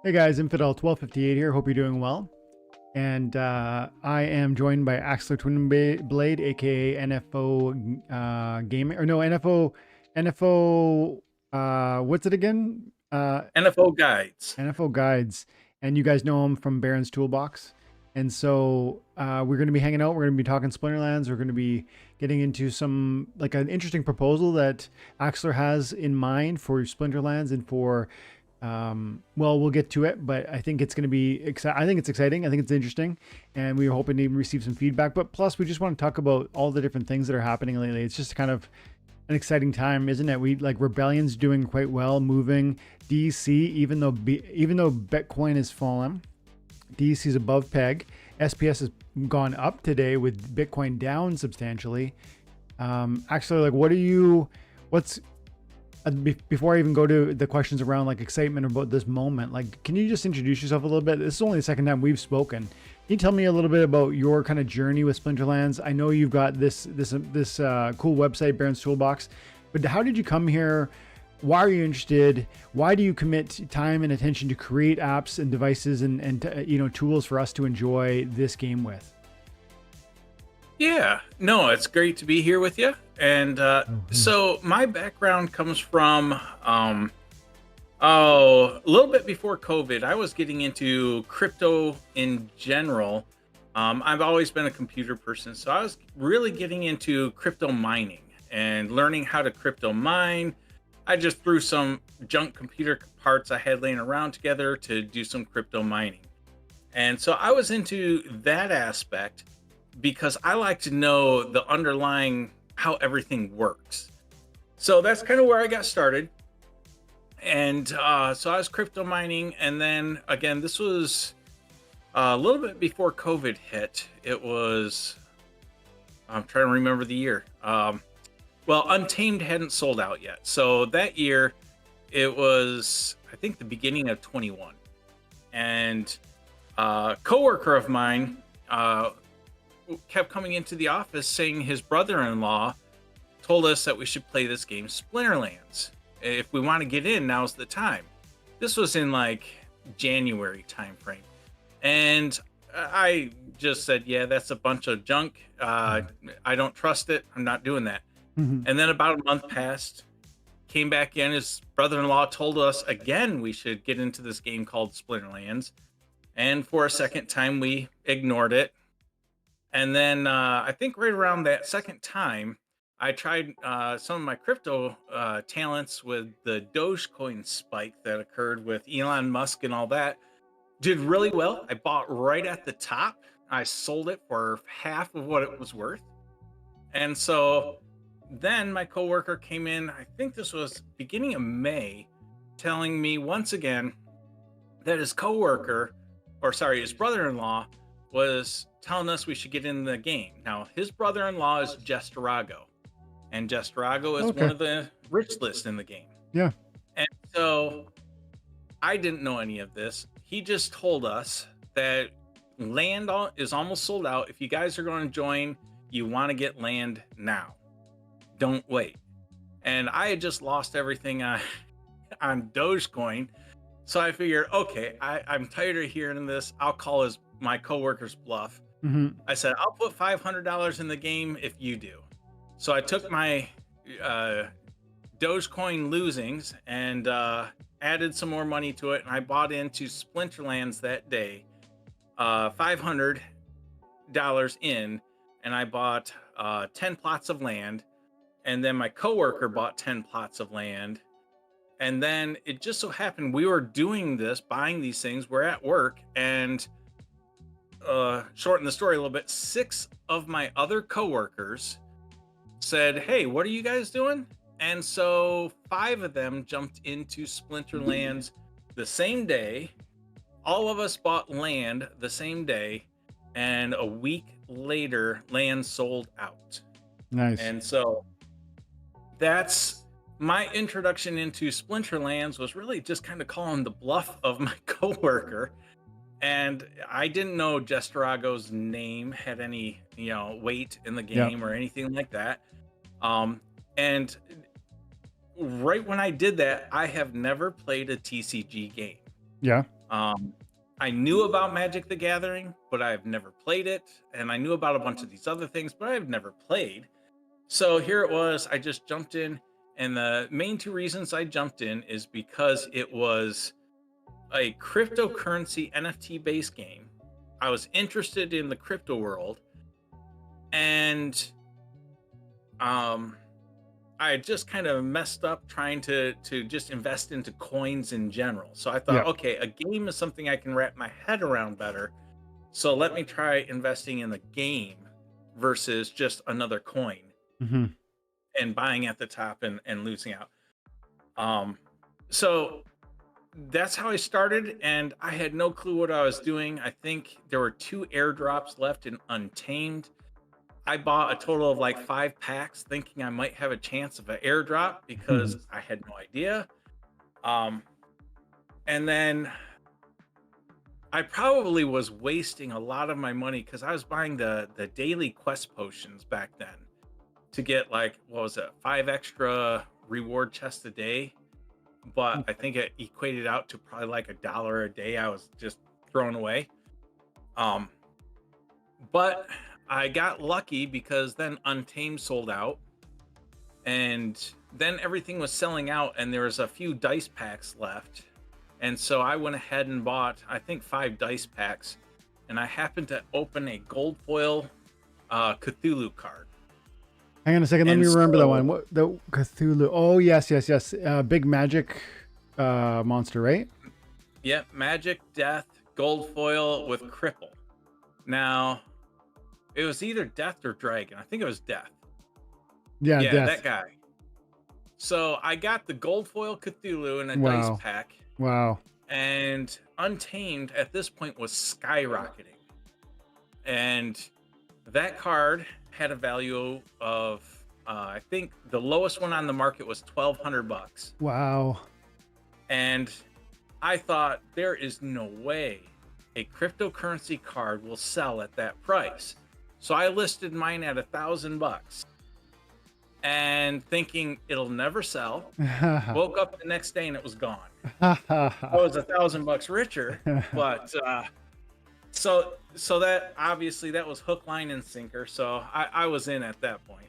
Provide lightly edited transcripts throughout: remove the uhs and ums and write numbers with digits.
Hey guys, Infidel1258 here. Hope you're doing well. And I am joined by AxlerTwinblade, aka NFO Gaming, or no, NFO, what's it again? NFO guides. NFO Guides. And you guys know him from Baron's Toolbox. And so we're going to be hanging out. We're going to be talking Splinterlands. We're going to be getting into some, like, an interesting proposal that Axler has in mind for Splinterlands and for well, we'll get to it, but I think it's going to be exciting. I think it's exciting. I think it's interesting, and we were hoping to receive some feedback. But plus, we just want to talk about all the different things that are happening lately. It's just kind of an exciting time, isn't it? We like Rebellion's doing quite well, moving. DC, even though Bitcoin has fallen, DC is above peg. SPS has gone up today with Bitcoin down substantially. Actually, like, what's before I even go to the questions around like excitement about this moment, like, can you just introduce yourself a little bit? This is only the second time we've spoken. Can you tell me a little bit about your kind of journey with Splinterlands? I know you've got this cool website, Baron's Toolbox, but how did you come here? Why are you interested? Why do you commit time and attention to create apps and devices and tools for us to enjoy this game with? Yeah, no, it's great to be here with you. And so my background comes from, a little bit before COVID. I was getting into crypto in general. I've always been a computer person, so I was really getting into crypto mining and learning how to crypto mine. I just threw some junk computer parts I had laying around together to do some crypto mining. And so I was into that aspect because I like to know the underlying how everything works. So that's kind of where I got started. And so I was crypto mining. And then again, this was a little bit before COVID hit. It was, I'm trying to remember the year. Well, Untamed hadn't sold out yet. So that year, it was, I think, the beginning of 21. And a coworker of mine kept coming into the office saying his brother-in-law told us that we should play this game Splinterlands. If we want to get in, now's the time. This was in like January timeframe. And I just said, yeah, that's a bunch of junk. I don't trust it. I'm not doing that. Mhm. And then about a month passed, came back in. His brother-in-law told us again we should get into this game called Splinterlands. And for a second time, we ignored it. And then I think right around that second time, I tried some of my crypto talents with the Dogecoin spike that occurred with Elon Musk and all that. Did really well. I bought right at the top. I sold it for half of what it was worth. And so then my coworker came in, I think this was beginning of May, telling me once again that his coworker, or sorry, his brother-in-law was telling us we should get in the game. Now, his brother-in-law is Jesterago, and Jesterago is one Okay. of the rich lists in the game. Yeah. And so I didn't know any of this. He just told us that land is almost sold out. If you guys are going to join, you want to get land now. Don't wait. And I had just lost everything on Dogecoin. So I figured, okay, I'm tired of hearing this. I'll call my coworker's bluff. Hmm. I said, I'll put $500 in the game if you do. So I took my Dogecoin losings and added some more money to it. And I bought into Splinterlands that day, $500 in, and I bought 10 plots of land. And then my coworker bought 10 plots of land. And then it just so happened we were doing this, buying these things. We're at work, and shorten the story a little bit, 6 of my other coworkers said, hey, what are you guys doing? And so 5 of them jumped into Splinterlands the same day. All of us bought land the same day, and a week later, land sold out. Nice. And so that's my introduction into Splinterlands, was really just kind of calling the bluff of my coworker. And I didn't know Jesterago's name had any, weight in the Yeah. game or anything like that. And right when I did that, I have never played a TCG game. Yeah. Um, I knew about Magic the Gathering, but I've never played it. And I knew about a bunch of these other things, but I've never played. So here it was. I just jumped in. And the main two reasons I jumped in is because it was a cryptocurrency NFT based game. I was interested in the crypto world. And um, I had just kind of messed up trying to just invest into coins in general. So I thought, Yeah. okay, a game is something I can wrap my head around better. So let me try investing in the game versus just another coin Hmm. and buying at the top and losing out. Um, so that's how I started, and I had no clue what I was doing. I think there were 2 airdrops left in Untamed. I bought a total of like 5 packs, thinking I might have a chance of an airdrop because I had no idea. Um, and then I probably was wasting a lot of my money because I was buying the daily quest potions back then to get like what was it, 5 extra reward chests a day. But I think it equated out to probably like $1 a day. I was just throwing away. Um, but I got lucky because then Untamed sold out, and then everything was selling out, and there was a few dice packs left. And so I went ahead and bought, I think, 5 dice packs, and I happened to open a gold foil Cthulhu card. Hang on a second. Let And me remember that so, one. What the Cthulhu? Oh yes, yes, yes. Big magic monster, right? yeah, Magic, Death, gold foil with Cripple. Now, it was either Death or Dragon. I think it was Death. Yeah, Yeah, that death. guy. So I got the gold foil Cthulhu in a dice Wow. pack, Wow. and Untamed at this point was skyrocketing. And that card had a value of, I think the lowest one on the market was $1,200. Wow. And I thought, there is no way a cryptocurrency card will sell at that price. So I listed mine at $1,000 and thinking it'll never sell. Woke up the next day and it was gone. I was $1,000 richer, but so that obviously that was hook, line, and sinker. So I was in at that point.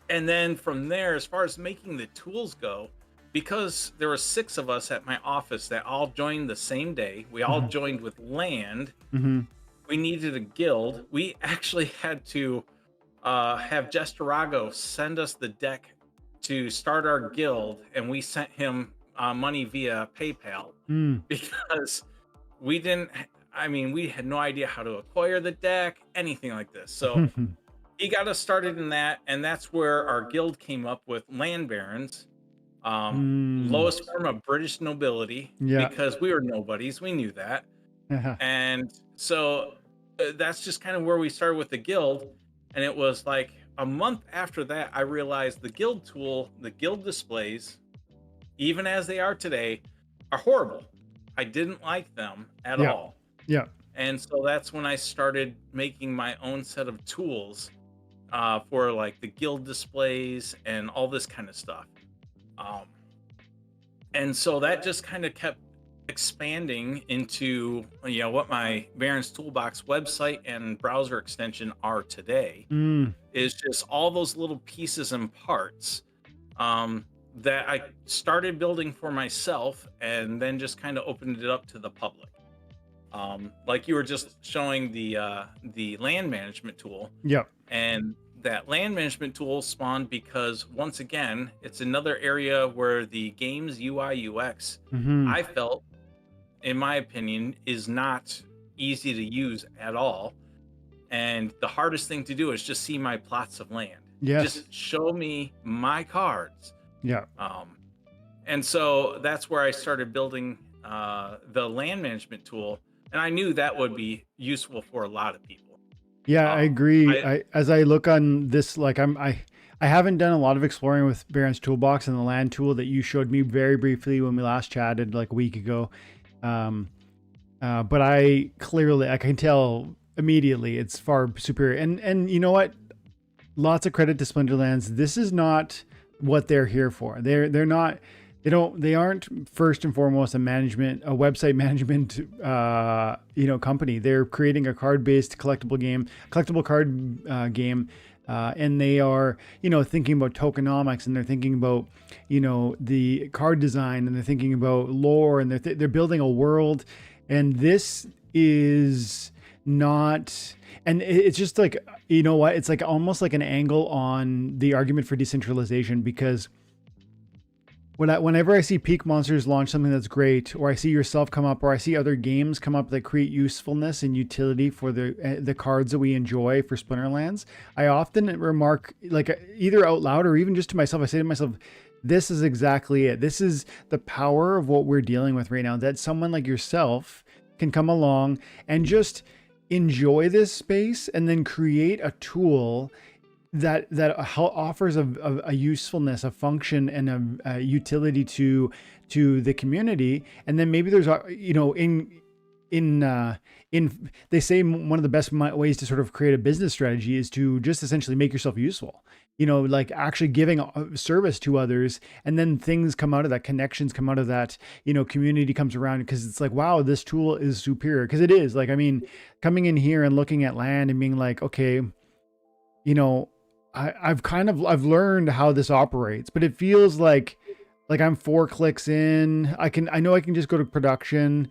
And then from there, as far as making the tools go, because there were 6 of us at my office that all joined the same day, we all joined with land. Hmm. We needed a guild. We actually had to have Jesterago send us the deck to start our guild, and we sent him money via PayPal Mm. because we didn't. I mean, we had no idea how to acquire the deck, anything like this. So he got us started in that, and that's where our guild came up with land barons, Mm. lowest form of British nobility, Yeah. because we were nobodies. We knew that, and so that's just kind of where we started with the guild. And it was like a month after that, I realized the guild tool, the guild displays, even as they are today, are horrible. I didn't like them at Yeah. all. Yeah. And so that's when I started making my own set of tools for like the guild displays and all this kind of stuff. Um, and so that just kind of kept expanding into what my Baron's Toolbox website and browser extension are today. Mm. Is just all those little pieces and parts that I started building for myself, and then just kind of opened it up to the public. Like you were just showing the land management tool, Yep. and that land management tool spawned because, once again, it's another area where the game's UI UX, Hmm. I felt, in my opinion, is not easy to use at all. And the hardest thing to do is just see my plots of land. Yes. Just show me my cards. Yeah. And so that's where I started building the land management tool. And I knew that would be useful for a lot of people. Yeah, I agree. I As I look on this, like I haven't done a lot of exploring with Baron's Toolbox and the land tool that you showed me very briefly when we last chatted like a week ago. But I can tell immediately it's far superior. And you know what? Lots of credit to Splinterlands. This is not what they're here for. They're not They aren't first and foremost a website management, company. They're creating a card-based collectible card game. And they are, thinking about tokenomics, and they're thinking about, the card design, and they're thinking about lore, and they're building a world. And this is not, and it's just like, you know what? It's like almost like an angle on the argument for decentralization, because whenever I see Peak Monsters launch something that's great, or I see yourself come up, or I see other games come up that create usefulness and utility for the cards that we enjoy for Splinterlands, I often remark, like either out loud or even just to myself, I say to myself, this is exactly it. This is the power of what we're dealing with right now, that someone like yourself can come along and just enjoy this space and then create a tool that offers a usefulness, a function, and a utility to the community. And then maybe there's in they say one of the best ways to sort of create a business strategy is to just essentially make yourself useful, like actually giving a service to others, and then things come out of that, connections come out of that, community comes around, because it's like, wow, this tool is superior, because it is. Like, I mean, coming in here and looking at land and being like, okay, I've learned how this operates, but it feels like I'm 4 clicks in. I know I can just go to production.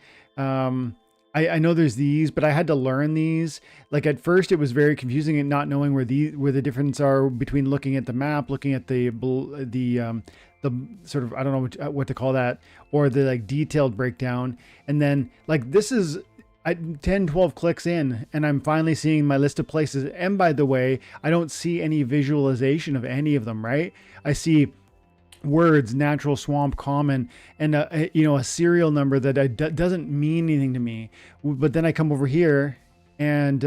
I know there's these, but I had to learn these. Like at first it was very confusing and not knowing where the difference are between looking at the map, looking at the sort of, I don't know what to call that, or the like detailed breakdown. And then like this is at 10, 12 clicks in, and I'm finally seeing my list of places. And by the way, I don't see any visualization of any of them, right? I see words, natural, swamp, common, and a serial number that doesn't mean anything to me. But then I come over here and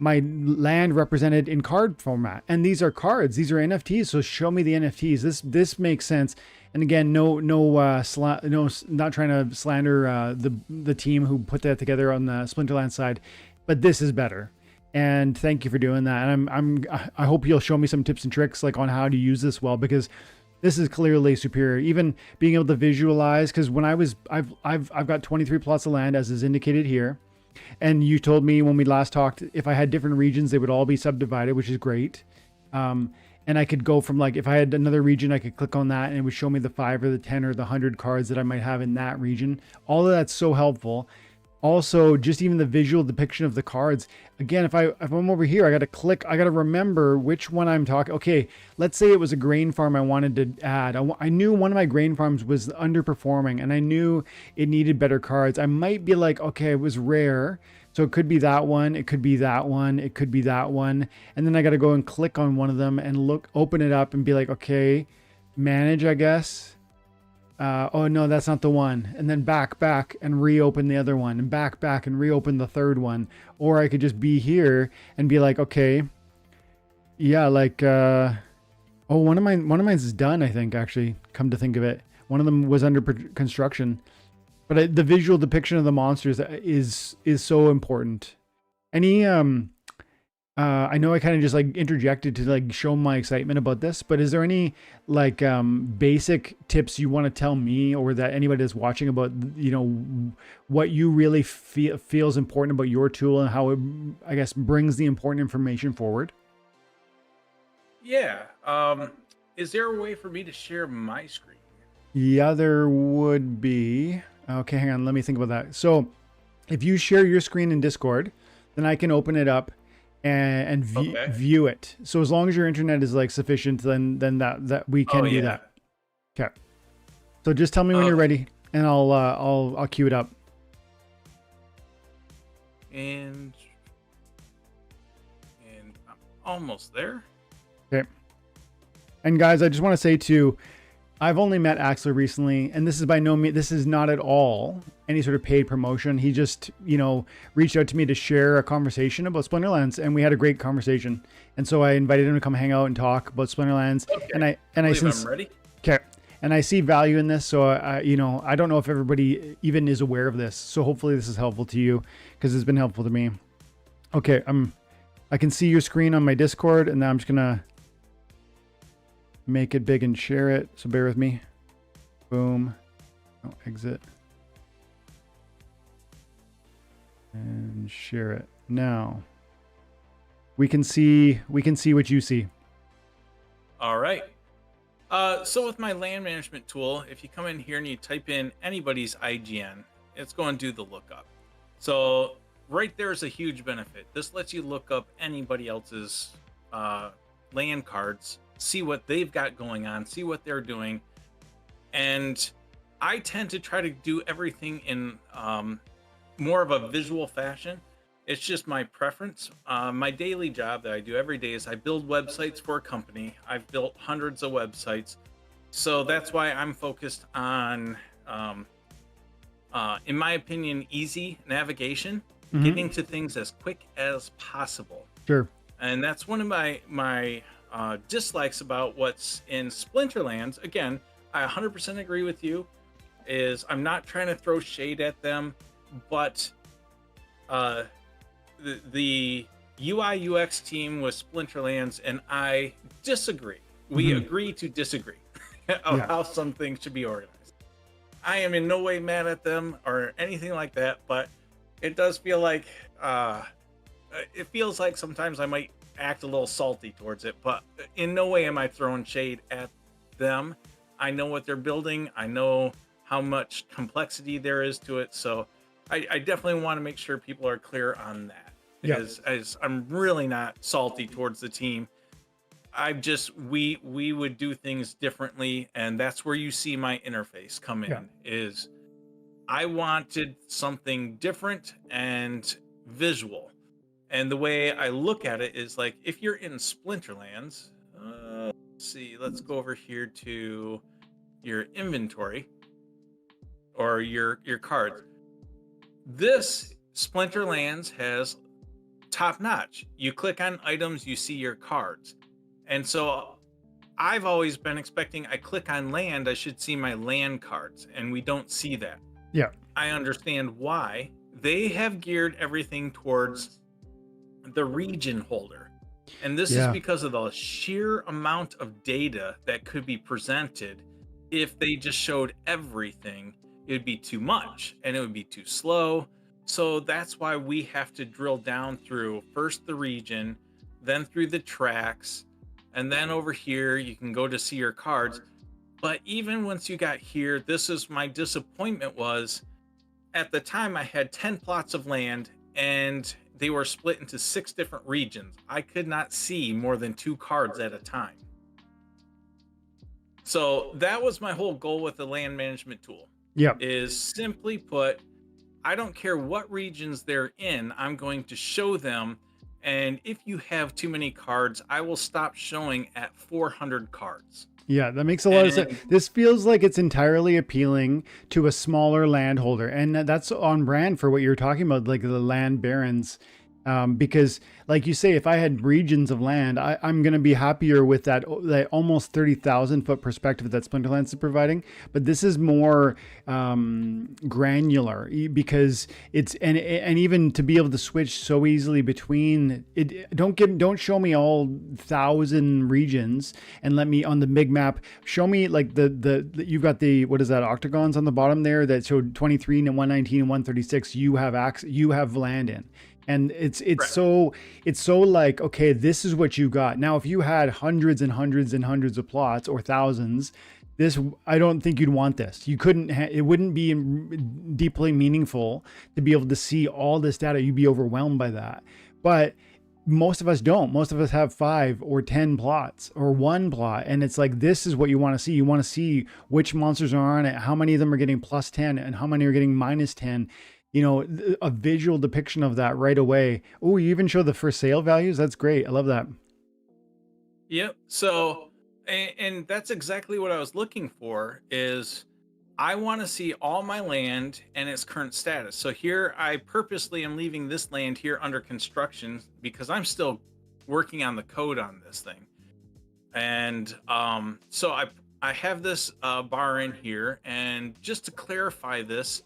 my land represented in card format, and these are cards, these are NFTs. So show me the NFTs. This makes sense. And again, no, not trying to slander the team who put that together on the Splinterlands side, but this is better. And thank you for doing that. And I hope you'll show me some tips and tricks like on how to use this well, because this is clearly superior. Even being able to visualize, because when I've got 23 plots of land, as is indicated here, and you told me when we last talked, if I had different regions, they would all be subdivided, which is great. And I could go from, like, if I had another region, I could click on that and it would show me the 5 or the 10 or the 100 cards that I might have in that region. All of that's so helpful. Also, just even the visual depiction of the cards. Again, if I'm over here, I got to click, I got to remember which one I'm talking. Okay, let's say it was a grain farm I wanted to add. I knew one of my grain farms was underperforming and I knew it needed better cards. I might be like, okay, it was rare, so it could be that one, it could be that one, it could be that one. And then I got to go and click on one of them and open it up and be like, okay, manage, I guess. Oh no, that's not the one. And then back and reopen the other one, and back and reopen the third one. Or I could just be here and be like, okay, yeah, like, one of mine is done, I think, actually, come to think of it. One of them was under construction. But the visual depiction of the monsters is so important. Any, I know I kind of just like interjected to like show my excitement about this, but is there any like basic tips you want to tell me, or that anybody that's watching, about, what you really feels important about your tool and how it, I guess, brings the important information forward? Yeah. Is there a way for me to share my screen? Yeah, there would be. Okay, hang on. Let me think about that. So if you share your screen in Discord, then I can open it up and view it. So as long as your internet is like sufficient, then that we can do that. Okay. So just tell me when you're ready, and I'll queue it up. And I'm almost there. Okay. And guys, I just want to say too, I've only met Axler recently, and this is by no means, this is not at all any sort of paid promotion. He just, reached out to me to share a conversation about Splinterlands, and we had a great conversation. And so I invited him to come hang out and talk about Splinterlands. Okay. And I'm ready. Okay. And I see value in this, so I don't know if everybody even is aware of this. So hopefully this is helpful to you, because it's been helpful to me. Okay, I can see your screen on my Discord, and now I'm just gonna make it big and share it, so bear with me. Boom. Oh, exit. And share it. Now we can see what you see. All right. So with my land management tool, if you come in here and you type in anybody's IGN, it's going to do the lookup. So right there is a huge benefit. This lets you look up anybody else's land cards, see what they've got going on, see what they're doing. And I tend to try to do everything in more of a visual fashion. It's just my preference. My daily job that I do every day is I build websites for a company. I've built hundreds of websites. So that's why I'm focused on, in my opinion, easy navigation, getting to things as quick as possible. Sure. And that's one of my dislikes about what's in Splinterlands. Again, I 100% agree with you. Is I'm not trying to throw shade at them, but the UI UX team with Splinterlands and I disagree. We agree to disagree of how some things should be organized. I am in no way mad at them or anything like that, but it does feel like sometimes I might act a little salty towards it, but in no way am I throwing shade at them. I know what they're building. I know how much complexity there is to it. So I definitely want to make sure people are clear on that. As I'm really not salty towards the team. We would do things differently, and that's where you see my interface come in. Is I wanted something different and visual. And the way I look at it is like, if you're in Splinterlands, let's see, let's go over here to your inventory or your cards. This Splinterlands has top notch. You click on items, you see your cards. And so I've always been expecting I click on land, I should see my land cards, and we don't see that. Yeah. I understand why. They have geared everything towards the region holder. And this is because of the sheer amount of data that could be presented. If they just showed everything, it would be too much and it would be too slow. So that's why we have to drill down through first the region, then through the tracks, and then over here you can go to see your cards. But even once you got here, this is my disappointment was at the time I had 10 plots of land and they were split into 6 different regions. I could not see more than 2 cards at a time. So that was my whole goal with the land management tool. Is simply put, I don't care what regions they're in, I'm going to show them. And if you have too many cards, I will stop showing at 400 cards. Yeah, that makes a lot of sense. This feels like it's entirely appealing to a smaller landholder. And that's on brand for what you're talking about, like the land barons. Because like you say, if I had regions of land, I'm going to be happier with that almost 30,000 foot perspective that Splinterlands is providing. But this is more granular because it's and even to be able to switch so easily between it. Don't show me all 1,000 regions and let me on the big map. Show me like the you've got the, what is that, octagons on the bottom there that showed 23 and 119 and 136. You have land in. And it's so like, okay, this is what you got. Now, if you had hundreds and hundreds and hundreds of plots or thousands, I don't think you'd want this. You couldn't, it wouldn't be deeply meaningful to be able to see all this data. You'd be overwhelmed by that. But most of us don't. Most of us have 5 or 10 plots or 1 plot. And it's like, this is what you want to see. You want to see which monsters are on it, how many of them are getting +10 and how many are getting -10. You know, a visual depiction of that right away. Oh, you even show the for sale values. That's great. I love that. Yep. So, and that's exactly what I was looking for is I want to see all my land and its current status. So here I purposely am leaving this land here under construction because I'm still working on the code on this thing. And so I have this bar in here, and just to clarify this,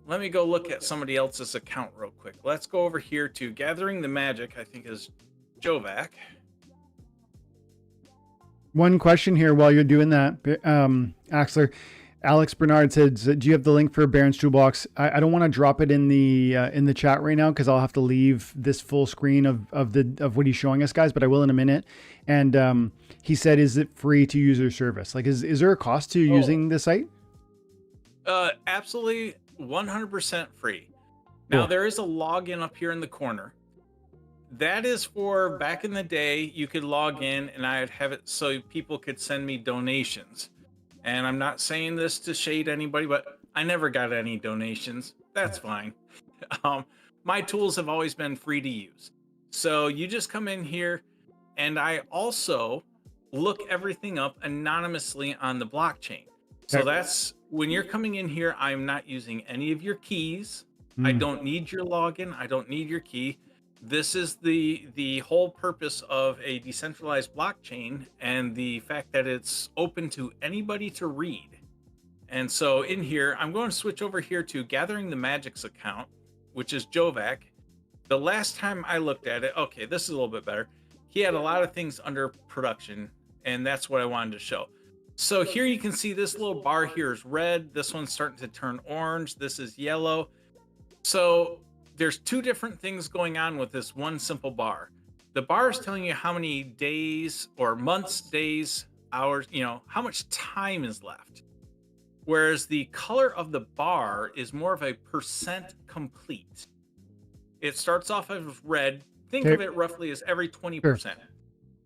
let me go look at somebody else's account real quick. Let's go over here to Gathering the Magic, I think is Jovac. One question here while you're doing that, Axler. Alex Bernard said, "Do you have the link for Baron's Toolbox?" I don't want to drop it in the chat right now because I'll have to leave this full screen of what he's showing us, guys. But I will in a minute. And he said, "Is it free to use your service? Like, is there a cost to using the site?" Absolutely, 100% free. Now Cool. there is a login up here in the corner. That is for back in the day. You could log in, and I'd have it so people could send me donations. And I'm not saying this to shade anybody, but I never got any donations. That's fine. My tools have always been free to use. So you just come in here, and I also look everything up anonymously on the blockchain. So Okay. that's when you're coming in here, I'm not using any of your keys. I Mm. don't need your login. I don't need your key. This is the whole purpose of a decentralized blockchain, and the fact that it's open to anybody to read. And so in here, I'm going to switch over here to Gathering the Magic's account, which is Jovac. The last time I looked at it, okay, this is a little bit better. He had a lot of things under production, and that's what I wanted to show. So here you can see this little bar here is red. This one's starting to turn orange. This is yellow. So there's two different things going on with this one simple bar. The bar is telling you how many days or months, days, hours, how much time is left. Whereas the color of the bar is more of a percent complete. It starts off as red. Think of it roughly as every 20%.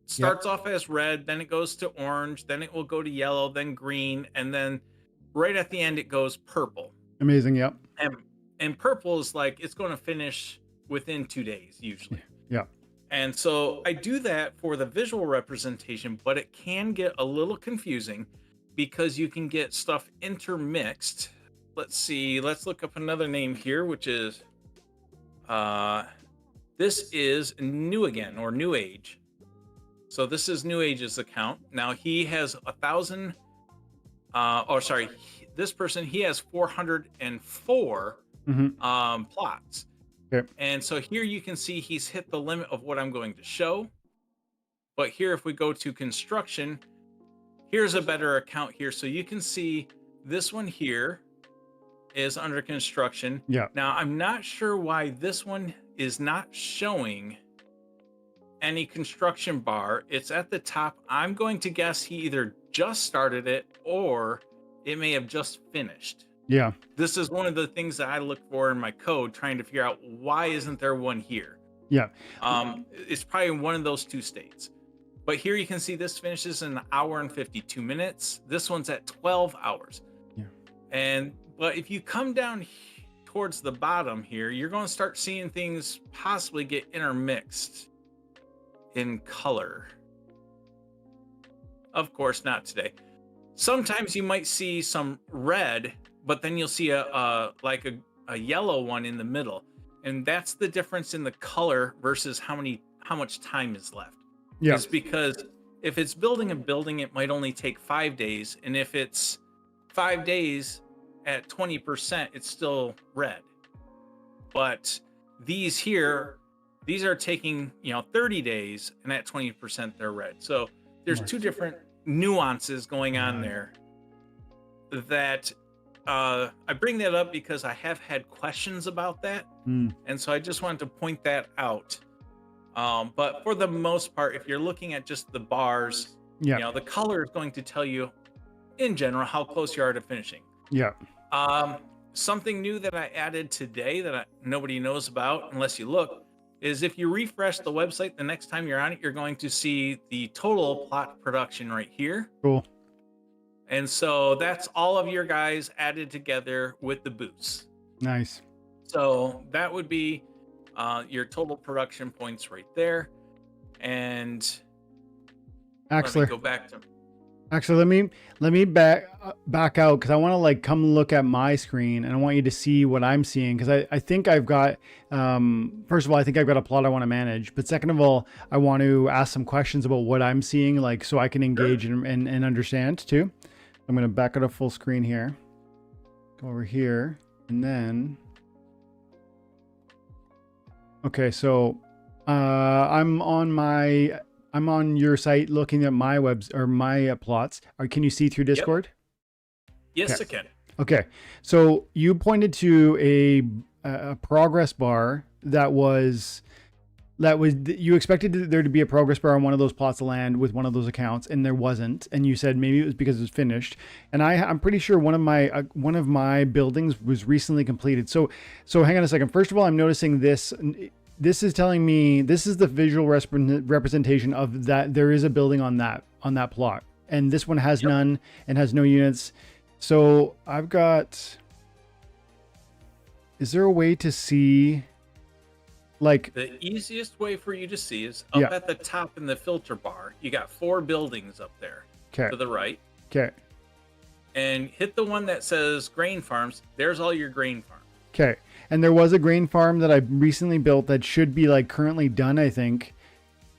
Starts off as red, then it goes to orange, then it will go to yellow, then green, and then right at the end it goes purple. Amazing. Yep. And purple is like it's going to finish within 2 days usually. Yeah. And so I do that for the visual representation, but it can get a little confusing because you can get stuff intermixed. Let's see, let's look up another name here, which is this is New Again or New Age. So this is New Age's account. Now he has 1,000 this person, he has 404 plots. Okay. And so here you can see he's hit the limit of what I'm going to show. But here, if we go to construction, here's a better account here. So you can see this one here is under construction. Yeah. Now, I'm not sure why this one is not showing any construction bar. It's at the top. I'm going to guess he either just started it or it may have just finished. Yeah. This is one of the things that I look for in my code, trying to figure out why isn't there one here? Yeah. It's probably one of those two states. But here you can see this finishes in 1 hour and 52 minutes. This one's at 12 hours. Yeah. But if you come down towards the bottom here, you're going to start seeing things possibly get intermixed in color. Of course, not today. Sometimes you might see some red, but then you'll see a yellow one in the middle, and that's the difference in the color versus how much time is left. Yeah. It's because if it's building a building, it might only take 5 days, and if it's 5 days at 20%, it's still red. But these here, these are taking 30 days, and at 20% they're red. So there's two different nuances going on there that I bring that up because I have had questions about that. And so I just wanted to point that out. But for the most part, if you're looking at just the bars, the color is going to tell you in general how close you are to finishing. Yeah. Something new that I added today that nobody knows about unless you look is if you refresh the website the next time you're on it, you're going to see the total plot production right here. Cool. And so that's all of your guys added together with the boosts. Nice. So that would be your total production points right there. And Axler, let me go back to Actually, let me back out because I want to like come look at my screen and I want you to see what I'm seeing because I think I've got first of all I think I've got a plot I want to manage, but second of all I want to ask some questions about what I'm seeing, like so I can engage and understand too. I'm going to back out a full screen here, go over here, and then okay, so I'm on your site looking at my webs or my plots. Can you see through Discord? Okay. Yes, I can. Okay. So you pointed to a progress bar that was you expected there to be a progress bar on one of those plots of land with one of those accounts, and there wasn't, and you said maybe it was because it was finished. And I'm pretty sure one of my buildings was recently completed. So hang on a second. First of all, I'm noticing this is telling me this is the visual representation of that there is a building on that plot, and this one has none and has no units. So I've got, is there a way to see, like, The easiest way for you to see is up at the top in the filter bar. You got 4 buildings up there okay, to the right, okay, and hit the one that says grain farms. There's all your grain farms. okay. And there was a grain farm that I recently built that should be like currently done, I think.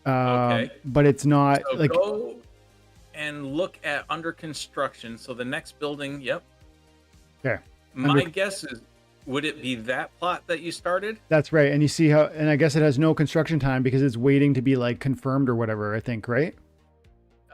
Okay. But it's not. So like, go and look at under construction. So the next building, okay. My guess is, would it be that plot that you started? That's right. And you see how, and I guess it has no construction time because it's waiting to be like confirmed or whatever, I think, right?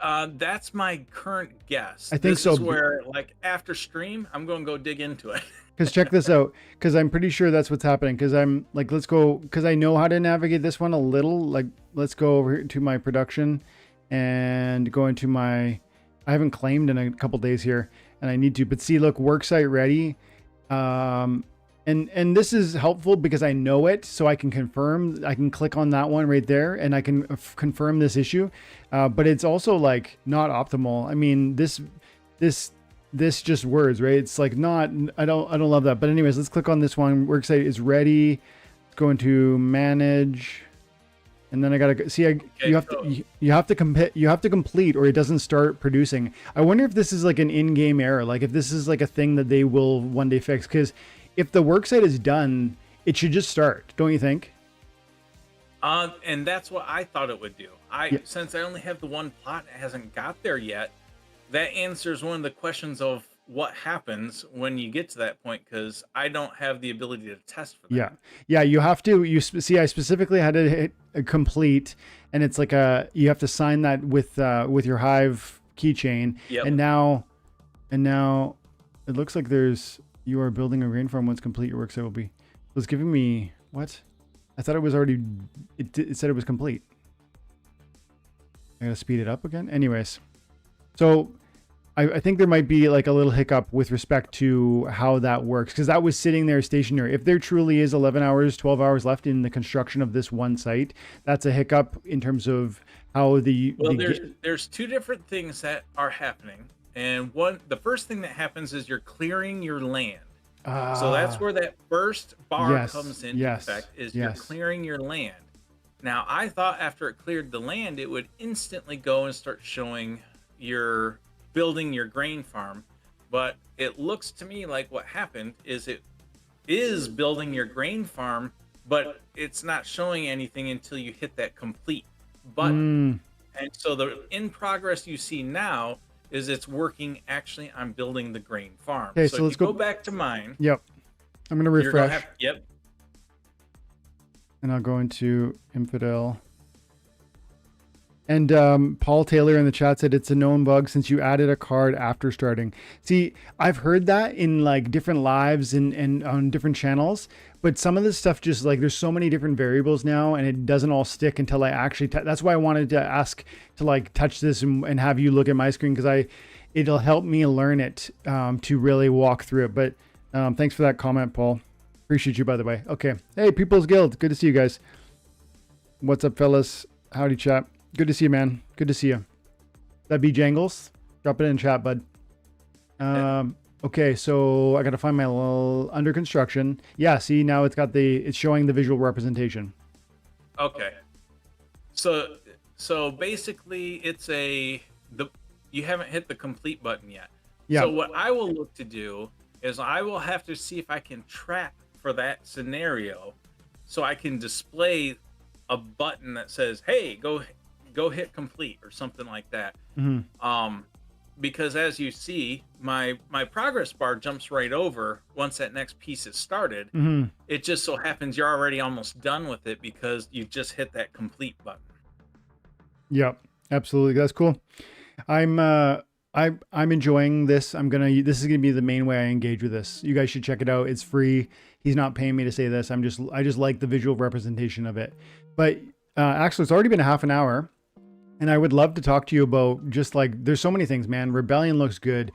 That's my current guess. I think this so. Is where, like, after stream, I'm going to go dig into it. Because check this out, because I'm pretty sure that's what's happening. Because I'm like, let's go, because I know how to navigate this one a little. Like, let's go over to my production and go into my, I haven't claimed in a couple days here, and I need to. But see, look, worksite ready. And this is helpful because I know it, so I can confirm. I can click on that one right there, and I can confirm this issue. But it's also like not optimal. I mean, this just words, right? It's like not. I don't love that. But anyways, let's click on this one. Worksite is ready. Let's go into manage, and then I gotta see. You have to complete, or it doesn't start producing. I wonder if this is like an in-game error. Like if this is like a thing that they will one day fix, because if the worksite is done, it should just start, don't you think? And that's what I thought it would do. Since I only have the one plot, it hasn't got there yet. That answers one of the questions of what happens when you get to that point, because I don't have the ability to test for that. Yeah. You have to. See, I specifically had to hit complete, and it's like you have to sign that with your Hive keychain. Yep. And now it looks like you are building a grain farm. Once complete, your worksite will be. It's giving me what? I thought it was already. It said it was complete. I gotta speed it up again. Anyways, so I think there might be like a little hiccup with respect to how that works, because that was sitting there stationary. If there truly is 11 hours, 12 hours left in the construction of this one site, that's a hiccup in terms of how there's 2 different things that are happening. And the first thing that happens is you're clearing your land. So that's where that first bar comes into effect, is you're clearing your land. Now, I thought after it cleared the land, it would instantly go and start showing your building your grain farm. But it looks to me like what happened is it is building your grain farm, but it's not showing anything until you hit that complete button. And so the in progress you see now is it's working actually on building the grain farm. Okay, so let's go back to mine. Yep. I'm going to refresh. Yep. And I'll go into Infidel. And Paul Taylor in the chat said it's a known bug since you added a card after starting. See, I've heard that in like different lives and on different channels, but some of this stuff just like there's so many different variables now, and it doesn't all stick until I actually. That's why I wanted to ask to like touch this and have you look at my screen, because it'll help me learn it to really walk through it. But thanks for that comment, Paul. Appreciate you, by the way. Okay, hey, People's Guild, good to see you guys. What's up, fellas? Howdy, chat. Good to see you, man. Good to see you. That be Jangles. Drop it in chat, bud. Okay, so I got to find my little under construction. Yeah, see, now it's showing the visual representation. Okay. So basically you haven't hit the complete button yet. Yeah. So what I will look to do is I will have to see if I can track for that scenario, so I can display a button that says, hey, go hit complete or something like that. Because as you see, my progress bar jumps right over once that next piece is started. It just so happens you're already almost done with it because you just hit that complete button. Yep, absolutely. That's cool. I I'm enjoying this. This is gonna be the main way I engage with this. You guys should check it out. It's free. He's not paying me to say this. I just like the visual representation of it. But actually, it's already been a half an hour, and I would love to talk to you about just like there's so many things, man. Rebellion looks good.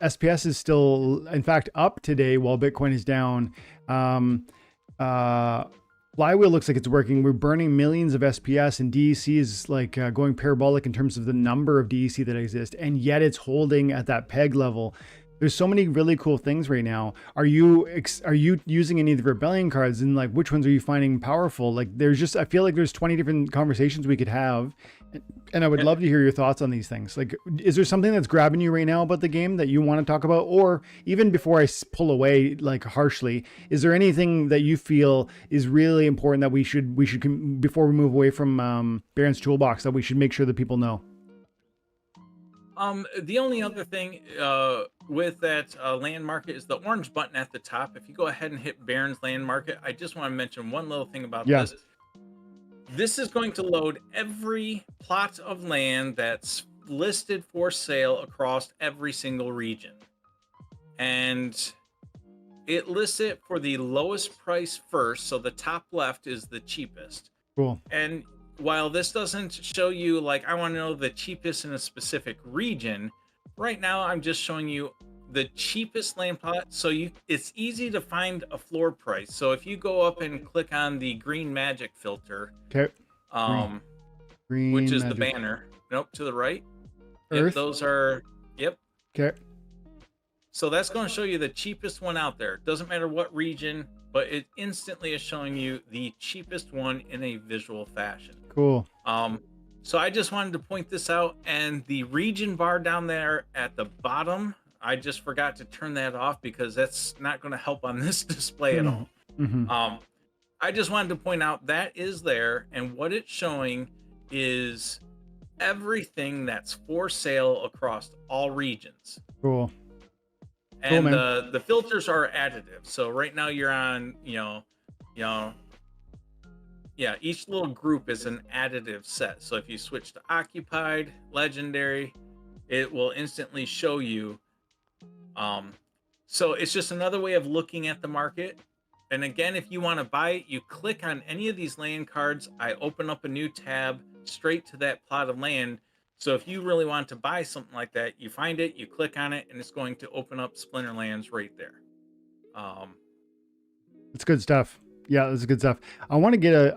SPS is still, in fact, up today while Bitcoin is down. Uh, Flywheel looks like it's working. We're burning millions of SPS, and DEC is like going parabolic in terms of the number of DEC that exist, and yet it's holding at that peg level. There's so many really cool things right now. Are you using any of the Rebellion cards, and like which ones are you finding powerful? Like there's just, I feel like there's 20 different conversations we could have, and I would love to hear your thoughts on these things. Like, is there something that's grabbing you right now about the game that you want to talk about? Or even before I pull away like harshly, is there anything that you feel is really important that we should before we move away from Baron's Toolbox, that we should make sure that people know? The only other thing with that land market is the orange button at the top. If you go ahead and hit Baron's land market, I just want to mention one little thing about Yeah. this. This is going to load every plot of land that's listed for sale across every single region. And it lists it for the lowest price first. So the top left is the cheapest. Cool. And while this doesn't show you, like, I want to know the cheapest in a specific region, right now I'm just showing you the cheapest land plot. So it's easy to find a floor price. So if you go up and click on the green magic filter, Okay. Green which is magic. The banner. Nope, to the right. Earth. Yep, those are, yep. Okay. So that's going to show you the cheapest one out there. Doesn't matter what region, but it instantly is showing you the cheapest one in a visual fashion. Cool. So I just wanted to point this out, and the region bar down there at the bottom, I just forgot to turn that off because that's not going to help on this display at all. Mm-hmm. I just wanted to point out that is there, and what it's showing is everything that's for sale across all regions. Cool. And the filters are additive. So right now you're on, yeah, each little group is an additive set. So if you switch to occupied, legendary, it will instantly show you. So it's just another way of looking at the market. And again, if you want to buy it, you click on any of these land cards. I open up a new tab straight to that plot of land. So if you really want to buy something like that, you find it, you click on it, and it's going to open up Splinterlands right there. It's good stuff. Yeah, this is good stuff. I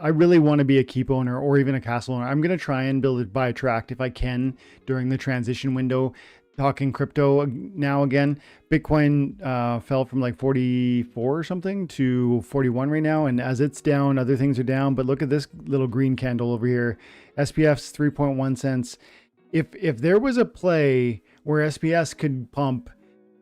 really want to be a keep owner or even a castle owner. I'm going to try and buy a tract if I can during the transition window. Talking crypto now again, Bitcoin fell from like 44 or something to 41 right now. And as it's down, other things are down. But look at this little green candle over here. SPF's 3.1 cents. If there was a play where SPS could pump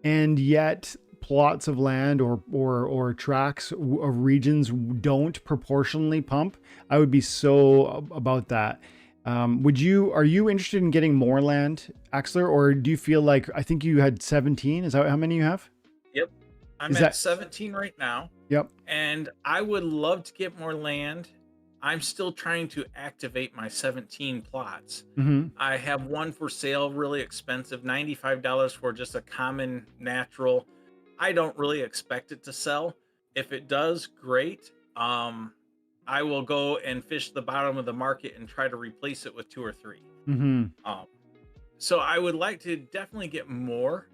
and yet plots of land or tracts of regions don't proportionally pump, I would be so about that. Are you interested in getting more land, Axler, or do you feel like, I think you had 17? Is that how many you have? Yep. I'm at 17 right now. Yep. And I would love to get more land. I'm still trying to activate my 17 plots. Mm-hmm. I have one for sale, really expensive, $95 for just a common natural. I don't really expect it to sell. If it does, great. I will go and fish the bottom of the market and try to replace it with 2 or 3. Mm-hmm. So I would like to definitely get more.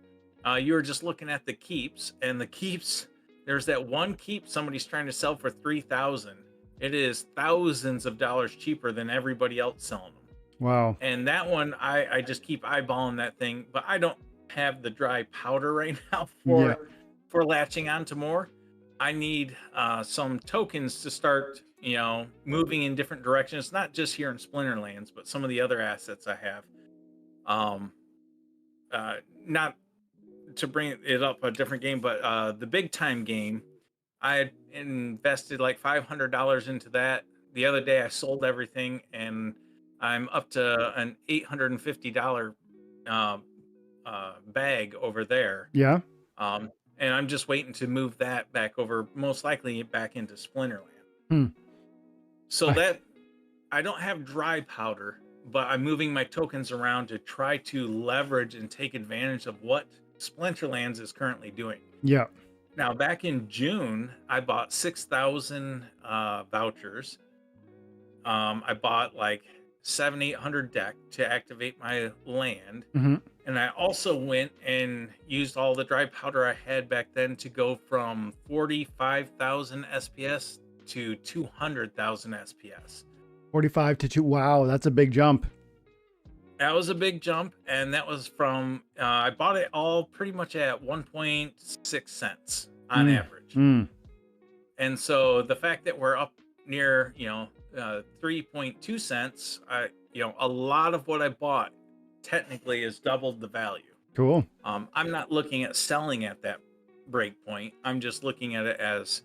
You were just looking at the keeps, and the keeps, there's that one keep somebody's trying to sell for 3,000. It is thousands of dollars cheaper than everybody else selling them. Wow. And that one, I just keep eyeballing that thing, but I don't have the dry powder right now for latching on to more. I need some tokens to start, moving in different directions, not just here in Splinterlands, but some of the other assets I have. Not to bring it up a different game, but the big time game, I had invested like $500 into that. The other day I sold everything, and I'm up to an $850 bag over there. Yeah. And I'm just waiting to move that back over, most likely back into Splinterland. Hmm. So that I don't have dry powder but I'm moving my tokens around to try to leverage and take advantage of what Splinterlands is currently doing. Yeah. Now, back in June, I bought 6,000 vouchers. I bought like 800 deck to activate my land. Hmm. And I also went and used all the dry powder I had back then to go from 45,000 SPS to 200,000 SPS. 45 to 2. Wow, that's a big jump. That was a big jump. And that was from, I bought it all pretty much at 1.6 cents on average. And so the fact that we're up near, 3.2 cents, a lot of what I bought technically has doubled the value. Cool. I'm not looking at selling at that break point. I'm just looking at it as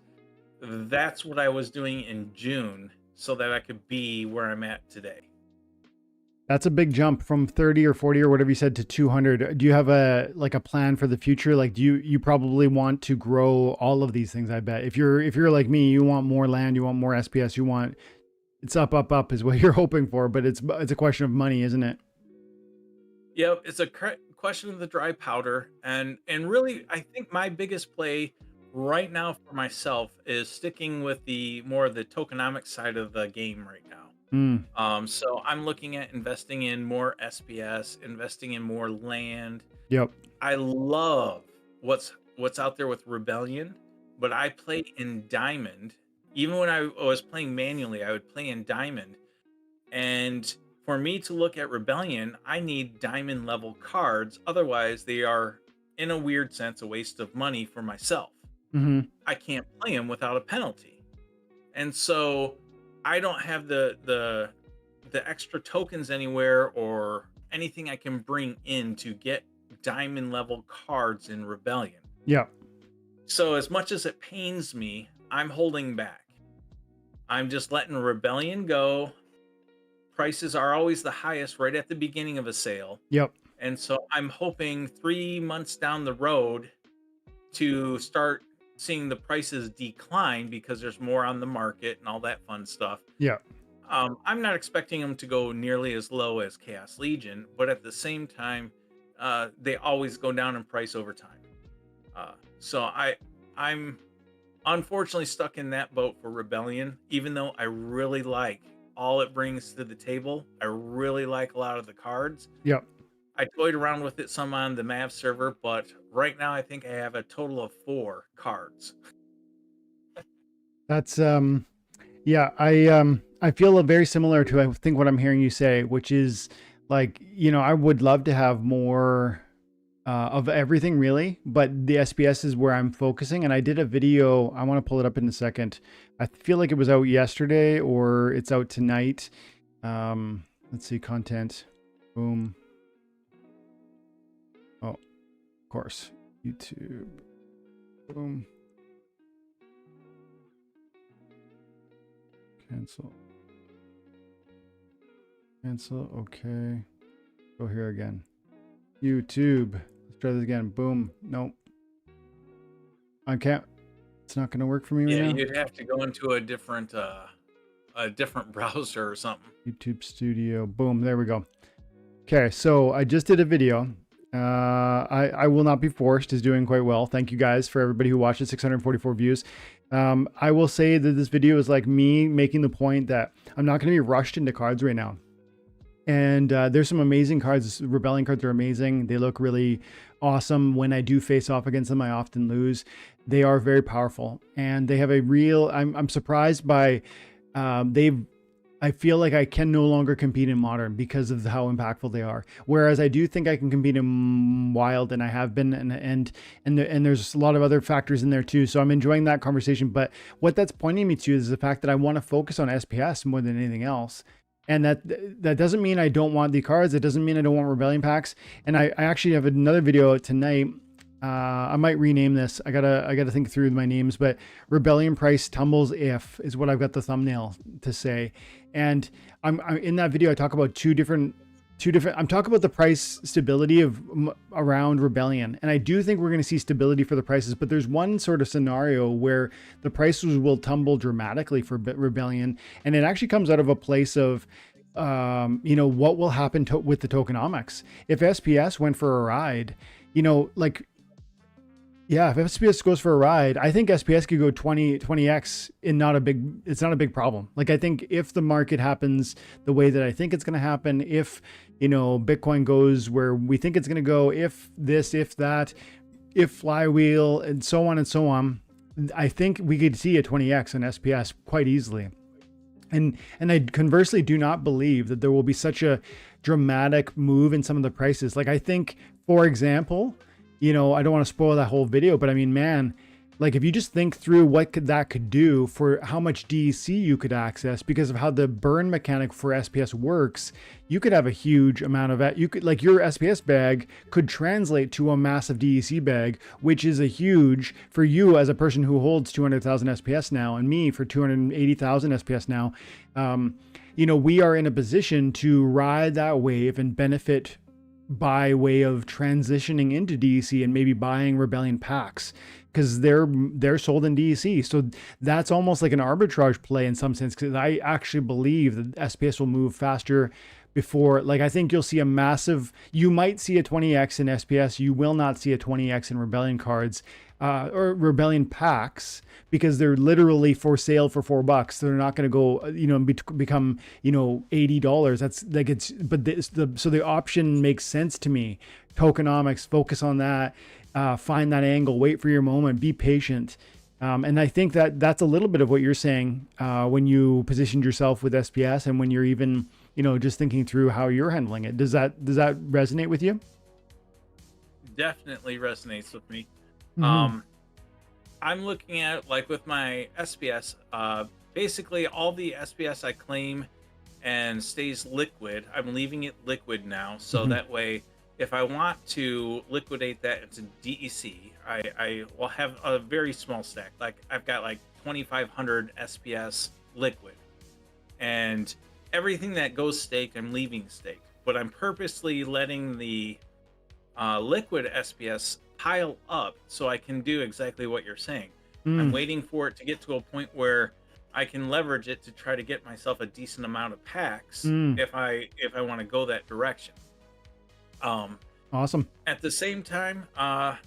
that's what I was doing in June so that I could be where I'm at today. That's a big jump from 30 or 40 or whatever you said to 200. Do you have a plan for the future? Like, do you probably want to grow all of these things? I bet if you're like me, you want more land, you want more SPS, you want it's up is what you're hoping for, but it's a question of money, isn't it? Yep, it's a question of the dry powder, and really, I think my biggest play right now for myself is sticking with the more of the tokenomics side of the game right now. So I'm looking at investing in more SPS, investing in more land. Yep. I love what's out there with Rebellion, but I play in Diamond. Even when I was playing manually, I would play in Diamond. And for me to look at Rebellion, I need Diamond level cards. Otherwise, they are, in a weird sense, a waste of money for myself. I can't play them without a penalty. And so I don't have the extra tokens anywhere or anything I can bring in to get Diamond level cards in Rebellion. Yeah. So as much as it pains me, I'm holding back. I'm just letting Rebellion go. Prices are always the highest right at the beginning of a sale. Yep. And so I'm hoping 3 months down the road to start seeing the prices decline because there's more on the market and all that fun stuff. Yeah. I'm not expecting them to go nearly as low as Chaos Legion, but at the same time, they always go down in price over time. So I'm unfortunately stuck in that boat for Rebellion, even though I really like all it brings to the table. I really like a lot of the cards. Yep. I toyed around with it some on the Mav server, but right now I think I have a total of 4 cards. That's yeah, I feel very similar to I think what I'm hearing you say, which is like, I would love to have more of everything really, but the SPS is where I'm focusing. And I did a video, I want to pull it up in a second. I feel like it was out yesterday or it's out tonight. Let's see, content. Boom. Oh, of course, YouTube. Boom. Cancel. Okay. Go here again. YouTube. Let's try this again. Boom. Nope. I can't. It's not going to work for me right now. You'd have to go into a different browser or something. YouTube Studio. Boom. There we go. Okay. So I just did a video. I will not be forced is doing quite well. Thank you guys for everybody who watched it. 644 views. I will say that this video is like me making the point that I'm not going to be rushed into cards right now. And there's some amazing cards. Rebellion cards are amazing. They look really awesome. When I do face off against them, I often lose. They are very powerful, and they have a real. I'm surprised by. I feel like I can no longer compete in Modern because of how impactful they are. Whereas I do think I can compete in Wild, and I have been, and there's a lot of other factors in there too. So I'm enjoying that conversation. But what that's pointing me to is the fact that I want to focus on SPS more than anything else. And that doesn't mean I don't want the cards. It doesn't mean I don't want Rebellion packs. And I actually have another video tonight. I might rename this. I gotta think through my names, but Rebellion price tumbles if is what I've got the thumbnail to say. And I'm in that video. I talk about two different. I'm talking about the price stability of around Rebellion, and I do think we're going to see stability for the prices. But there's one sort of scenario where the prices will tumble dramatically for Rebellion, and it actually comes out of a place of what will happen with the tokenomics if SPS went for a ride, yeah, if SPS goes for a ride, I think SPS could go 20x in it's not a big problem. Like, I think if the market happens the way that I think it's going to happen, if, Bitcoin goes where we think it's going to go, if this, if that, if Flywheel and so on, I think we could see a 20x in SPS quite easily. And I conversely do not believe that there will be such a dramatic move in some of the prices. Like, I think, for example, I don't want to spoil that whole video, but I mean, man, like, if you just think through what that could do for how much DEC you could access because of how the burn mechanic for SPS works, you could have a huge amount of it. You could, like, your SPS bag could translate to a massive DEC bag, which is a huge for you as a person who holds 200,000 SPS now, and me for 280,000 SPS now. We are in a position to ride that wave and benefit by way of transitioning into DEC and maybe buying Rebellion packs because they're sold in DEC. So that's almost like an arbitrage play in some sense, because I actually believe that SPS will move faster before. Like, I think you'll see you might see a 20x in SPS. You will not see a 20x in Rebellion cards or Rebellion packs, because they're literally for sale for $4. They're not going to go, become, $80. That's like, so the option makes sense to me. Tokenomics, focus on that, find that angle, wait for your moment, be patient. And I think that that's a little bit of what you're saying when you positioned yourself with SPS, and when you're even, just thinking through how you're handling it. Does that resonate with you? Definitely resonates with me. Mm-hmm. I'm looking at, like, with my SPS, basically all the SPS I claim and stays liquid, I'm leaving it liquid now. So that way, if I want to liquidate that into DEC, I will have a very small stack. Like, I've got like 2,500 SPS liquid, and everything that goes staked, I'm leaving staked. But I'm purposely letting the liquid SPS pile up so I can do exactly what you're saying. I'm waiting for it to get to a point where I can leverage it to try to get myself a decent amount of packs if I want to go that direction. Awesome. At the same time, I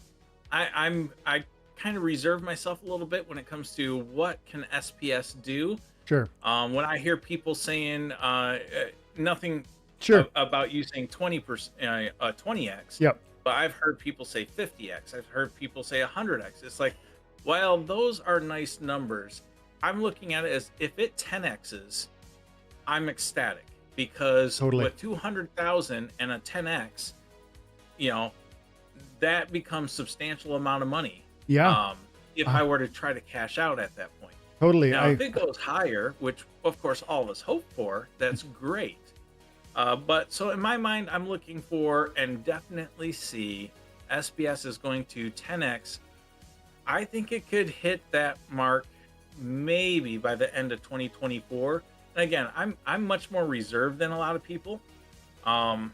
kind of reserve myself a little bit when it comes to what can SPS do. Sure. When I hear people saying nothing about you saying 20%, 20x. Yep. But I've heard people say 50x. I've heard people say 100x. It's like, well, those are nice numbers. I'm looking at it as, if it 10x's, I'm ecstatic, because with 200,000 and a 10x, that becomes substantial amount of money. Yeah. If I were to try to cash out at that point. Totally. Now, if it goes higher, which of course all of us hope for, that's great. But so in my mind, I'm looking for, and definitely see, SPS is going to 10x. I think it could hit that mark maybe by the end of 2024. And again, I'm much more reserved than a lot of people. I'll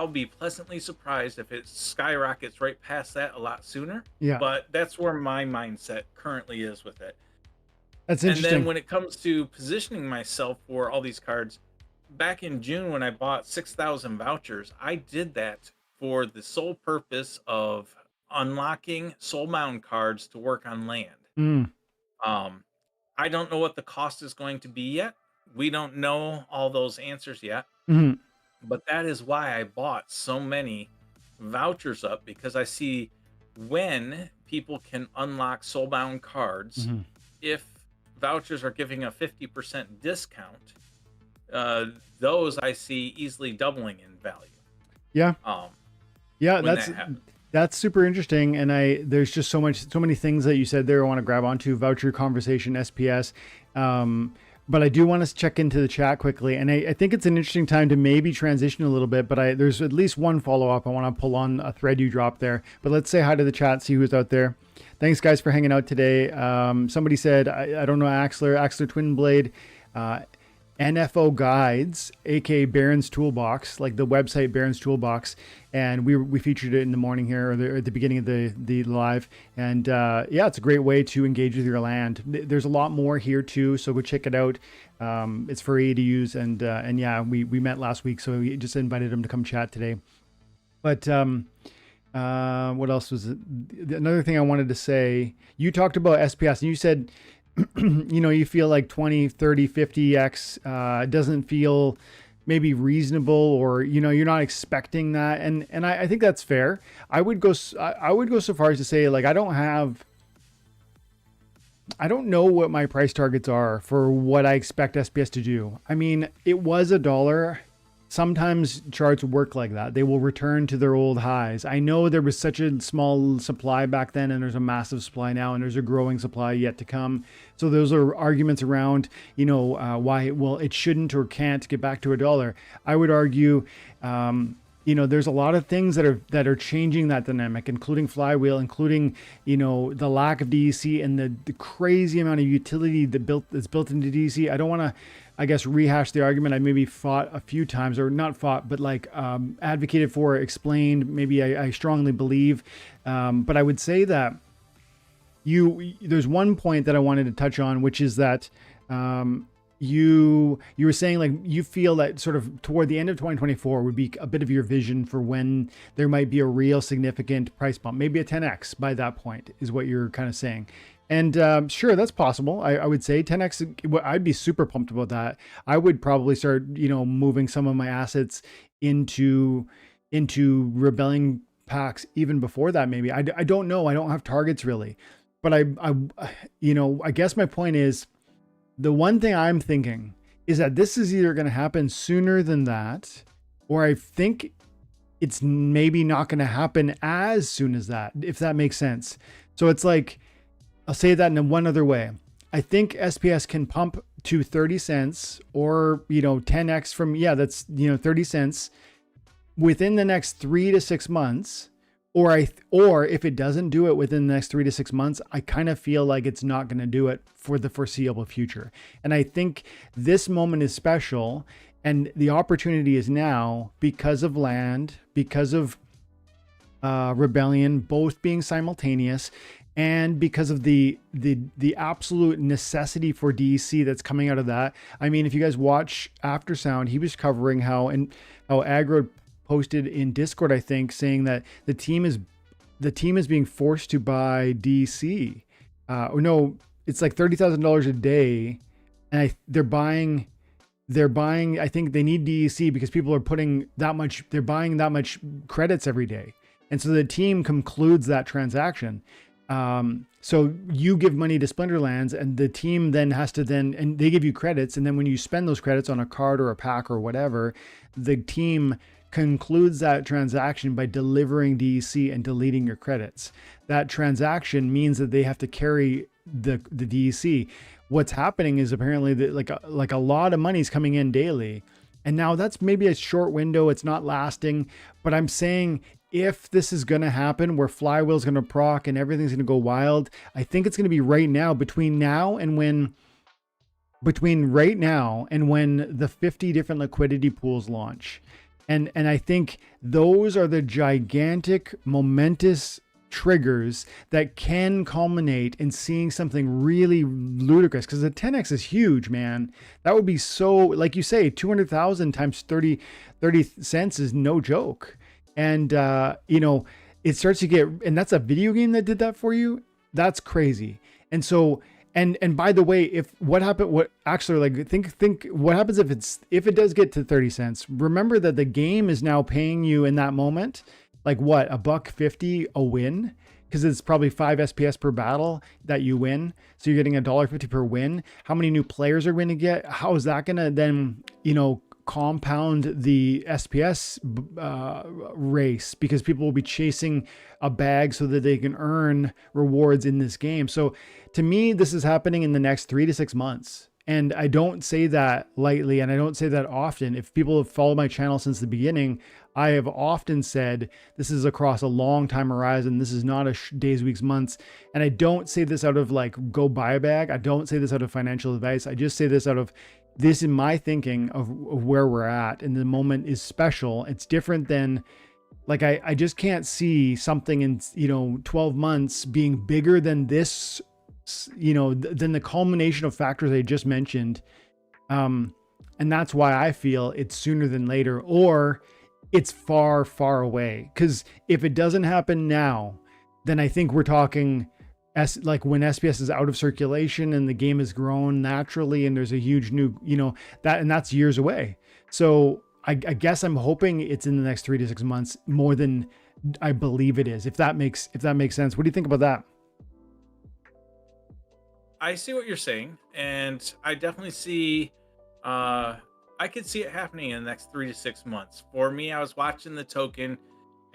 be pleasantly surprised if it skyrockets right past that a lot sooner. Yeah. But that's where my mindset currently is with it. That's interesting. And then when it comes to positioning myself for all these cards, back in June when I bought 6,000 vouchers, I did that for the sole purpose of unlocking Soulbound cards to work on land. I don't know what the cost is going to be yet. We don't know all those answers yet. But that is why I bought so many vouchers up, because I see when people can unlock Soulbound cards, if vouchers are giving a 50% discount, those I see easily doubling in value. Yeah. That's super interesting. And there's just so many things that you said there I want to grab onto: voucher conversation, SPS. But I do want to check into the chat quickly. And I think it's an interesting time to maybe transition a little bit, but there's at least one follow-up. I want to pull on a thread you dropped there, but let's say hi to the chat, see who's out there. Thanks guys for hanging out today. Somebody said, I don't know, AxlerTwinblade, NFO guides, aka Baron's Toolbox, like the website Baron's Toolbox, and we featured it in the morning here, or at the beginning of the live, and yeah, it's a great way to engage with your land. There's a lot more here too, so go check it out. It's free to use, and yeah, we met last week, so we just invited him to come chat today. But what else was it? Another thing I wanted to say, you talked about SPS, and you said, you know, you feel like 20, 30, 50x doesn't feel maybe reasonable, or, you know, you're not expecting that. And I think that's fair. I would go so far as to say, like, I don't know what my price targets are for what I expect SPS to do. I mean, it was $1. Sometimes charts work like that. They will return to their old highs. I know there was such a small supply back then, and there's a massive supply now, and there's a growing supply yet to come. So those are arguments around, you know, why, well, it shouldn't or can't get back to $1. I would argue, you know, there's a lot of things that are changing that dynamic, including flywheel, including, you know, the lack of DEC and the crazy amount of utility that's built into DEC. I don't want to, I guess, rehash the argument I maybe fought a few times, or not fought, but like advocated for, explained, maybe I strongly believe. But I would say that there's one point that I wanted to touch on, which is that you were saying, like, you feel that sort of toward the end of 2024 would be a bit of your vision for when there might be a real significant price bump, maybe a 10x by that point, is what you're kind of saying. And sure, that's possible. I would say 10x, I'd be super pumped about that. I would probably start, you know, moving some of my assets into rebelling packs even before that. Maybe I don't know. I don't have targets really, but I you know, I guess my point is, the one thing I'm thinking is that this is either going to happen sooner than that, or I think it's maybe not going to happen as soon as that, if that makes sense. So it's like, I'll say that in one other way. I think SPS can pump to 30 cents, or, you know, 10x from, yeah, that's, you know, 30 cents within the next 3 to 6 months. Or if it doesn't do it within the next 3 to 6 months, I kind of feel like it's not going to do it for the foreseeable future. And I think this moment is special, and the opportunity is now, because of land, because of rebellion, both being simultaneous, and because of the absolute necessity for DEC that's coming out of that. I mean, if you guys watch Aftersound, he was covering how Aggro posted in Discord, I think, saying that the team is being forced to buy DEC. Or no, it's like $30,000 a day, and they're buying. I think they need DEC because people are they're buying that much credits every day, and so the team concludes that transaction. So you give money to Splinterlands, and the team then has to and they give you credits. And then when you spend those credits on a card or a pack or whatever, the team concludes that transaction by delivering DEC and deleting your credits. That transaction means that they have to carry the DEC. What's happening is apparently that like a lot of money's coming in daily. And now that's maybe a short window. It's not lasting, but I'm saying, if this is going to happen where flywheel's going to proc and everything's going to go wild, I think it's going to be right now, between right now and when the 50 different liquidity pools launch. And I think those are the gigantic, momentous triggers that can culminate in seeing something really ludicrous, because the 10x is huge, man. That would be so, like you say, 200,000 times 30 cents is no joke. And, you know, it starts to get, and that's a video game that did that for you. That's crazy. And so, and by the way, what happens if it does get to 30 cents, remember that the game is now paying you in that moment, like what, $1.50 a win? Because it's probably 5 SPS per battle that you win. So you're getting $1.50 per win. How many new players are going to get? How is that going to then, you know, compound the SPS race, because people will be chasing a bag so that they can earn rewards in this game. So to me, this is happening in the next 3 to 6 months. And I don't say that lightly, and I don't say that often. If people have followed my channel since the beginning, I have often said this is across a long time horizon. This is not a days, weeks, months. And I don't say this out of like, go buy a bag. I don't say this out of financial advice. I just say this out of, this is my thinking of where we're at, and the moment is special. It's different than, like, I just can't see something in, 12 months being bigger than this, than the culmination of factors I just mentioned. And that's why I feel it's sooner than later, or it's far, far away. Because if it doesn't happen now, then I think we're talking like when SPS is out of circulation and the game has grown naturally and there's a huge new, that's years away. So I guess I'm hoping it's in the next 3 to 6 months more than I believe it is. If that makes sense. What do you think about that? I see what you're saying, and I definitely see. I could see it happening in the next 3 to 6 months. For me, I was watching the token,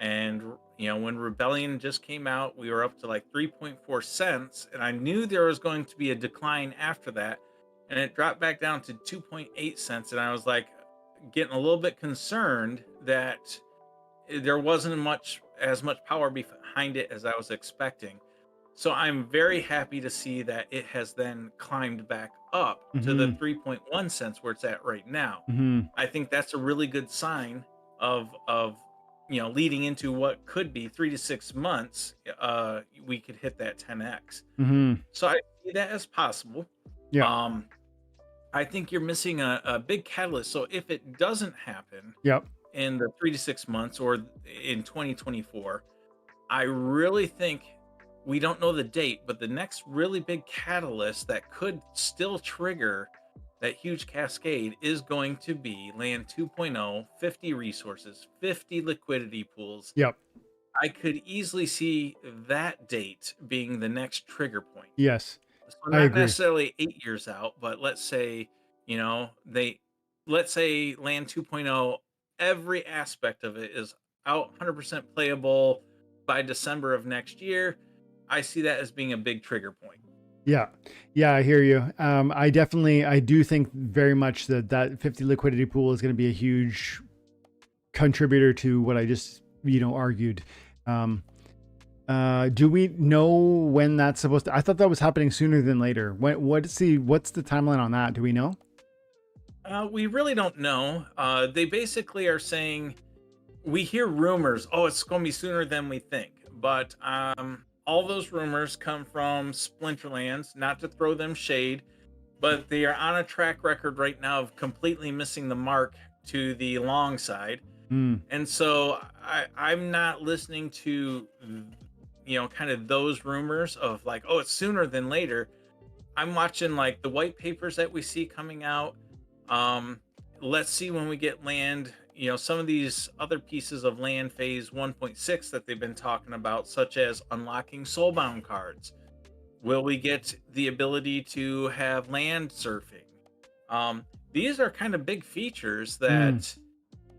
and when Rebellion just came out, we were up to like 3.4 cents, and I knew there was going to be a decline after that, and it dropped back down to 2.8 cents, and I was like getting a little bit concerned that there wasn't as much power behind it as I was expecting. So I'm very happy to see that it has then climbed back up to the 3.1 cents where it's at right now. Mm-hmm. I think that's a really good sign of leading into what could be 3 to 6 months. We could hit that 10x. Mm-hmm. So I see that as possible. Yeah. I think you're missing a big catalyst. So if it doesn't happen Yep. in the 3 to 6 months or in 2024, I really think, we don't know the date, but the next really big catalyst that could still trigger that huge cascade is going to be Land 2.0, 50 resources, 50 liquidity pools. Yep. I could easily see that date being the next trigger point. Yes. So I not agree. necessarily 8 years out, but let's say, let's say Land 2.0, every aspect of it is out 100% playable by December of next year. I see that as being a big trigger point. Yeah. I hear you. I do think very much that 50 liquidity pool is going to be a huge contributor to what I just, argued. Do we know when that's supposed to, I thought that was happening sooner than later. What's the timeline on that? Do we know? We really don't know. They basically are saying, we hear rumors, it's going to be sooner than we think. But all those rumors come from Splinterlands, not to throw them shade, but they are on a track record right now of completely missing the mark to the long side. And so I'm not listening to, kind of those rumors of like, it's sooner than later. I'm watching like the white papers that we see coming out. Let's see when we get land, some of these other pieces of land phase 1.6 that they've been talking about, such as unlocking Soulbound cards. Will we get the ability to have land surfing? These are kind of big features that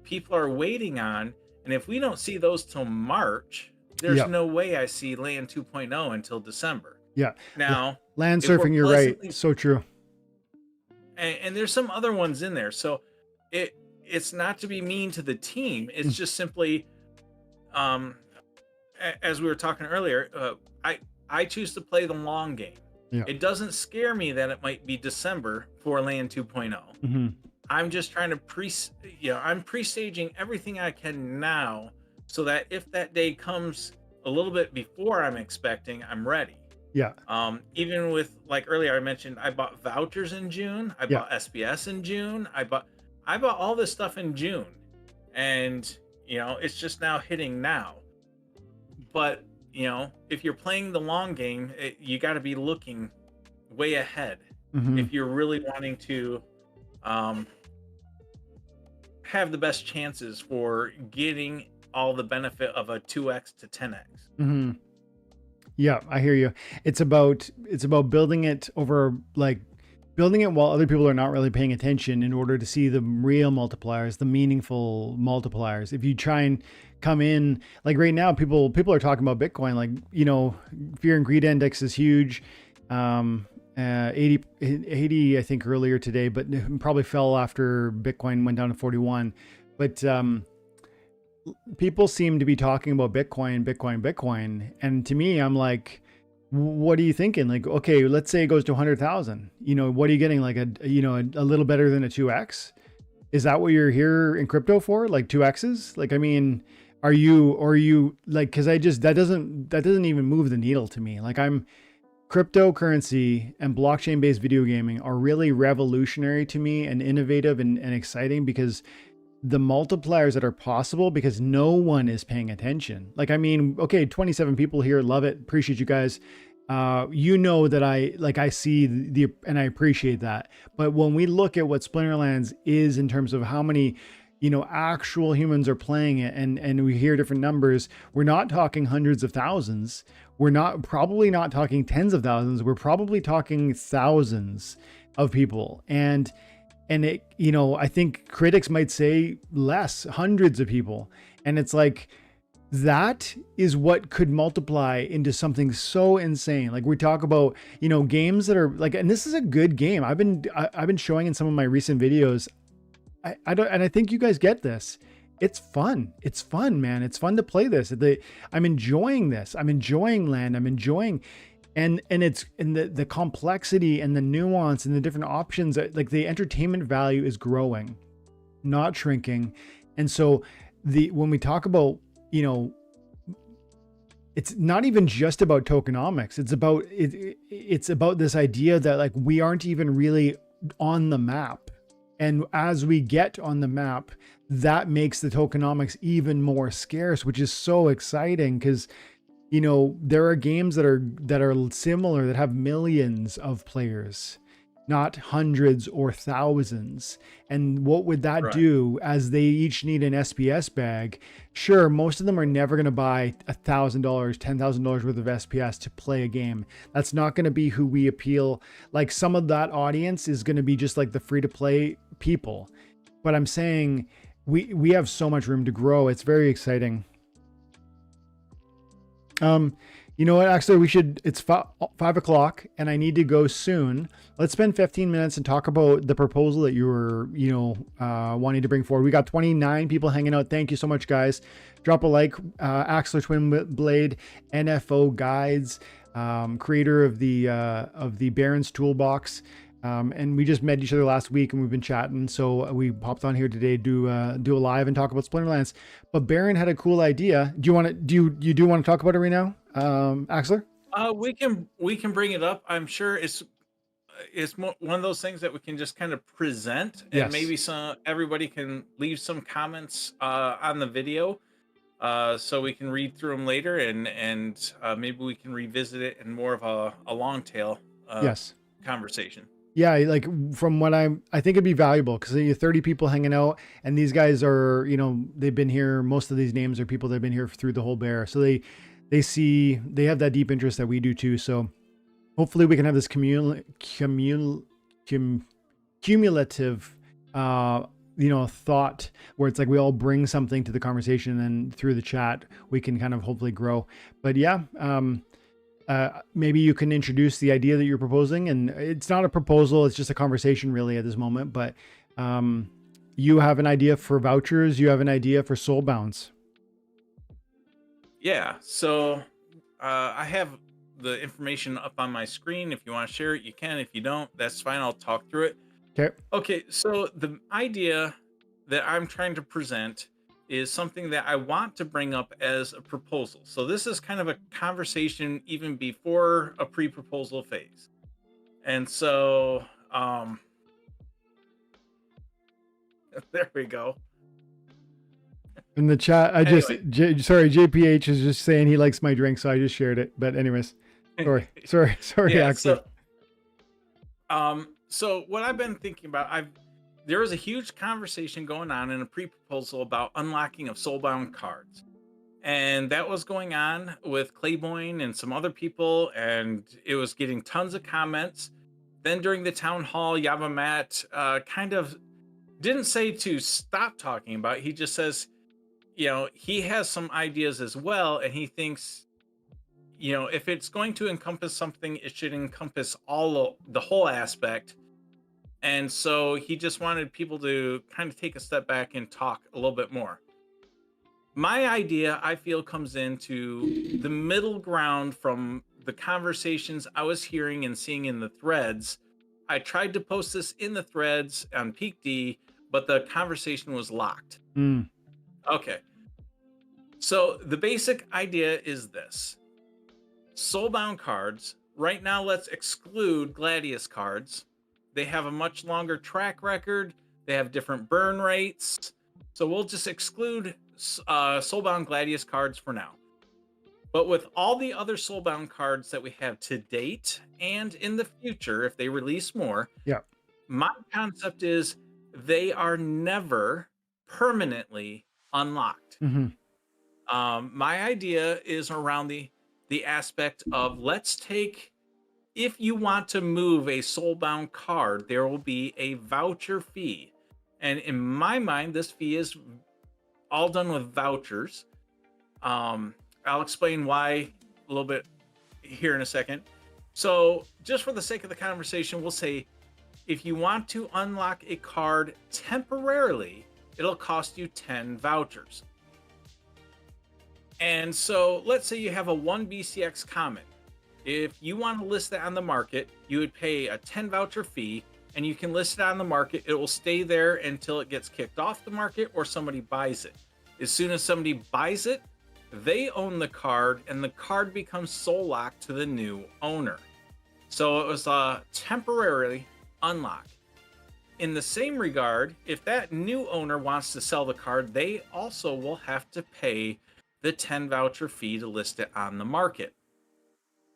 people are waiting on. And if we don't see those till March, there's no way I see Land 2.0 until December. Yeah. Now, land surfing, you're right. So true. And there's some other ones in there. So it's not to be mean to the team. It's just simply, as we were talking earlier, I choose to play the long game. Yeah. It doesn't scare me that it might be December for Land 2.0. I'm just trying to I'm pre-staging everything I can now, so that if that day comes a little bit before I'm expecting, I'm ready. Yeah. Even with, like earlier I mentioned, I bought vouchers in June. I bought SPS in June. I bought all this stuff in June, and it's just now hitting now. But if you're playing the long game, you got to be looking way ahead if you're really wanting to have the best chances for getting all the benefit of a 2x to 10x. Yeah, I hear you. It's about building it over, like building it while other people are not really paying attention, in order to see the real multipliers, the meaningful multipliers. If you try and come in, like right now, people are talking about Bitcoin, like, fear and greed index is huge. 80, I think, earlier today, but probably fell after Bitcoin went down to 41. But people seem to be talking about Bitcoin. And to me, I'm like, What are you thinking? Like, okay, let's say it goes to 100,000. What are you getting? Like a little better than a 2x? Is that what you're here in crypto for? Like 2x's? Like, I mean, are you like, cause that doesn't even move the needle to me. Like cryptocurrency and blockchain based video gaming are really revolutionary to me and innovative and exciting because the multipliers that are possible because no one is paying attention. Like, I mean, okay, 27 people here, love it, appreciate you guys. That I see and I appreciate that. But when we look at what Splinterlands is in terms of how many, actual humans are playing it, and we hear different numbers, we're not talking hundreds of thousands. We're probably not talking tens of thousands. We're probably talking thousands of people. And it, I think critics might say less, hundreds of people. And it's like, that is what could multiply into something so insane. Like we talk about, games that are like, and this is a good game. I've been showing in some of my recent videos. I don't, and I think you guys get this. It's fun. It's fun, man. It's fun to play this. I'm enjoying this. I'm enjoying land. I'm enjoying, and it's in the complexity and the nuance and the different options. Like the entertainment value is growing, not shrinking. And so when we talk about, it's not even just about tokenomics. It's about this idea that like we aren't even really on the map. And as we get on the map, that makes the tokenomics even more scarce, which is so exciting because, there are games that are similar that have millions of players, not hundreds or thousands. And what would that Right. do as they each need an SPS bag? Sure, most of them are never going to buy $1,000, $10,000 worth of SPS to play a game. That's not going to be who we appeal. Like some of that audience is going to be just like the free to play people. But I'm saying we have so much room to grow. It's very exciting. You know what, Axler, it's 5 o'clock and I need to go soon. Let's spend 15 minutes and talk about the proposal that you were, wanting to bring forward. We got 29 people hanging out. Thank you so much, guys. Drop a like, AxlerTwinblade, NFO Guides, creator of the Baron's Toolbox. And we just met each other last week and we've been chatting. So we popped on here today to do a live and talk about Splinterlands. But Baron had a cool idea. Do you want to talk about it right now, Axler? We can bring it up. I'm sure it's one of those things that we can just kind of present, and Yes. maybe everybody can leave some comments on the video, so we can read through them later, and maybe we can revisit it in more of a long tail Yes. conversation. Yeah, like from what I think it'd be valuable because you have 30 people hanging out, and these guys are, they've been here. Most of these names are people that have been here through the whole bear, so they have that deep interest that we do too. So hopefully we can have this cumulative, thought where it's like we all bring something to the conversation, and through the chat we can kind of hopefully grow. But yeah, maybe you can introduce the idea that you're proposing, and it's not a proposal, it's just a conversation really at this moment. But you have an idea for vouchers, you have an idea for Soulbounds. Yeah. So I have the information up on my screen. If you want to share it, you can. If you don't, that's fine. I'll talk through it. Okay. Okay. So the idea that I'm trying to present is something that I want to bring up as a proposal. So this is kind of a conversation even before a pre-proposal phase. And so there we go. In the chat, Anyway. JPH is just saying he likes my drink, so I just shared it. But anyways, sorry, Yeah, Axler. so what I've been thinking about, there was a huge conversation going on in a pre-proposal about unlocking of Soulbound cards. And that was going on with Clayboyne and some other people, and it was getting tons of comments. Then during the town hall, Yavamat kind of didn't say to stop talking about it. He just says, he has some ideas as well, and he thinks, if it's going to encompass something, it should encompass the whole aspect. And so he just wanted people to kind of take a step back and talk a little bit more. My idea, I feel, comes into the middle ground from the conversations I was hearing and seeing in the threads. I tried to post this in the threads on Peak D, but the conversation was locked. Mm. Okay. So the basic idea is this. Soulbound cards, right now let's exclude Gladius cards. They have a much longer track record. They have different burn rates. So we'll just exclude Soulbound Gladius cards for now. But with all the other Soulbound cards that we have to date and in the future, if they release more, Yeah. my concept is they are never permanently unlocked. Mm-hmm. My idea is around the aspect of, let's take, if you want to move a Soulbound card, there will be a voucher fee. And in my mind, this fee is all done with vouchers. I'll explain why a little bit here in a second. So just for the sake of the conversation, we'll say if you want to unlock a card temporarily, it'll cost you 10 vouchers. And so let's say you have a 1 BCX common. If you want to list that on the market, you would pay a 10 voucher fee, and you can list it on the market. It will stay there until it gets kicked off the market or somebody buys it. As soon as somebody buys it, they own the card, and the card becomes soul locked to the new owner. So it was a temporarily unlock. In the same regard, if that new owner wants to sell the card, they also will have to pay the 10 voucher fee to list it on the market.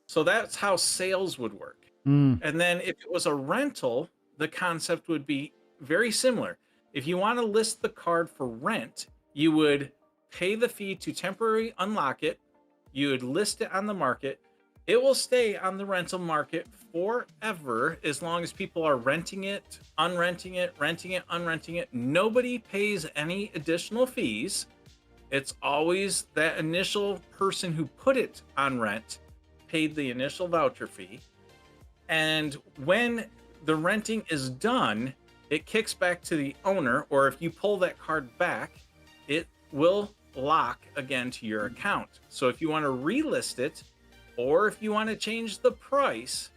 So that's how sales would work. And then if it was a rental, the concept would be very similar. If you want to list the card for rent, you would pay the fee to temporarily unlock it. You would list it on the market. It will stay on the rental market forever as long as people are renting it, unrenting it, renting it, unrenting it. Nobody pays any additional fees. It's always that initial person who put it on rent paid the initial voucher fee. And when the renting is done, it kicks back to the owner, or if you pull that card back, it will lock again to your account. So if you want to relist it, or if you want to change the price,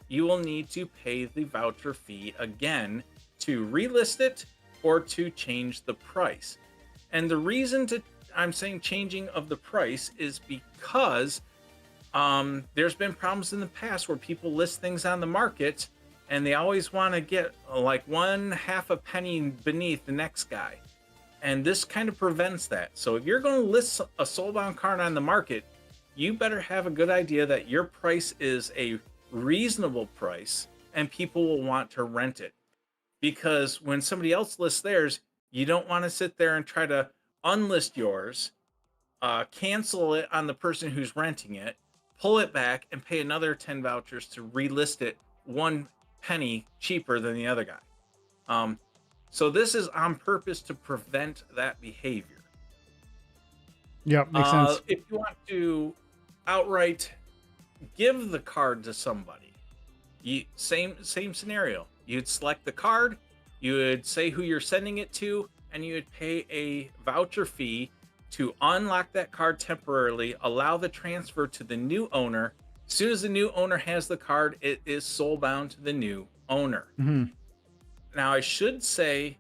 you will need to pay the voucher fee again to relist it or to change the price. And the reason I'm saying changing of the price is because there's been problems in the past where people list things on the market and they always want to get like 1/2 a penny beneath the next guy. And this kind of prevents that. So if you're going to list a Soulbound card on the market, you better have a good idea that your price is a reasonable price and people will want to rent it. Because when somebody else lists theirs, you don't want to sit there and try to unlist yours, cancel it on the person who's renting it, pull it back, and pay another 10 vouchers to relist it 1 penny cheaper than the other guy. So this is on purpose to prevent that behavior. Yeah, makes sense. If you want to outright give the card to somebody, same scenario. You'd select the card, you would say who you're sending it to, and you would pay a voucher fee to unlock that card temporarily, allow the transfer to the new owner. As soon as the new owner has the card, it is soulbound to the new owner. Mm-hmm. Now, I should say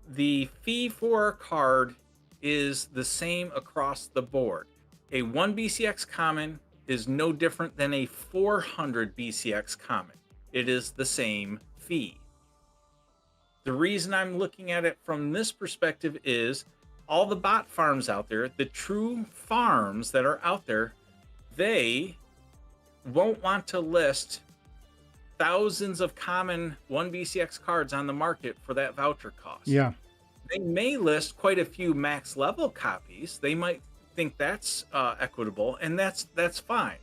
the fee for a card is the same across the board. A 1 BCX common is no different than a 400 BCX common. It is the same fee. The reason I'm looking at it from this perspective is all the bot farms out there, the true farms that are out there, they won't want to list thousands of common 1 BCX cards on the market for that voucher cost. Yeah. They may list quite a few max level copies. They might think that's equitable, and that's fine.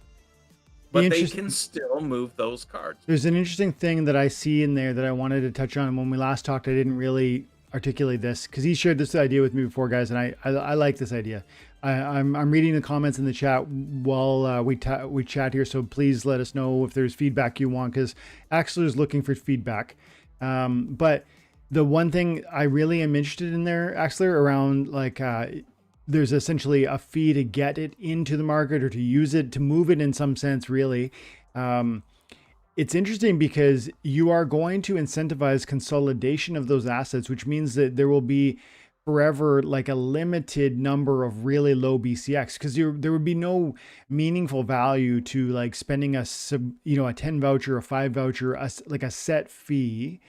But they can still move those cards. There's an interesting thing that I see in there that I wanted to touch on. When we last talked, I didn't really articulate this because he shared this idea with me before, guys, and I like this idea. I'm reading the comments in the chat while we chat here, so please let us know if there's feedback you want, because Axler is looking for feedback. But the one thing I really am interested in there, Axler, around like there's essentially a fee to get it into the market or to use it, to move it in some sense, really. It's interesting because you are going to incentivize consolidation of those assets, which means that there will be forever like a limited number of really low BCX, because there would be no meaningful value to like spending a 10 voucher, a 5 voucher, like a set fee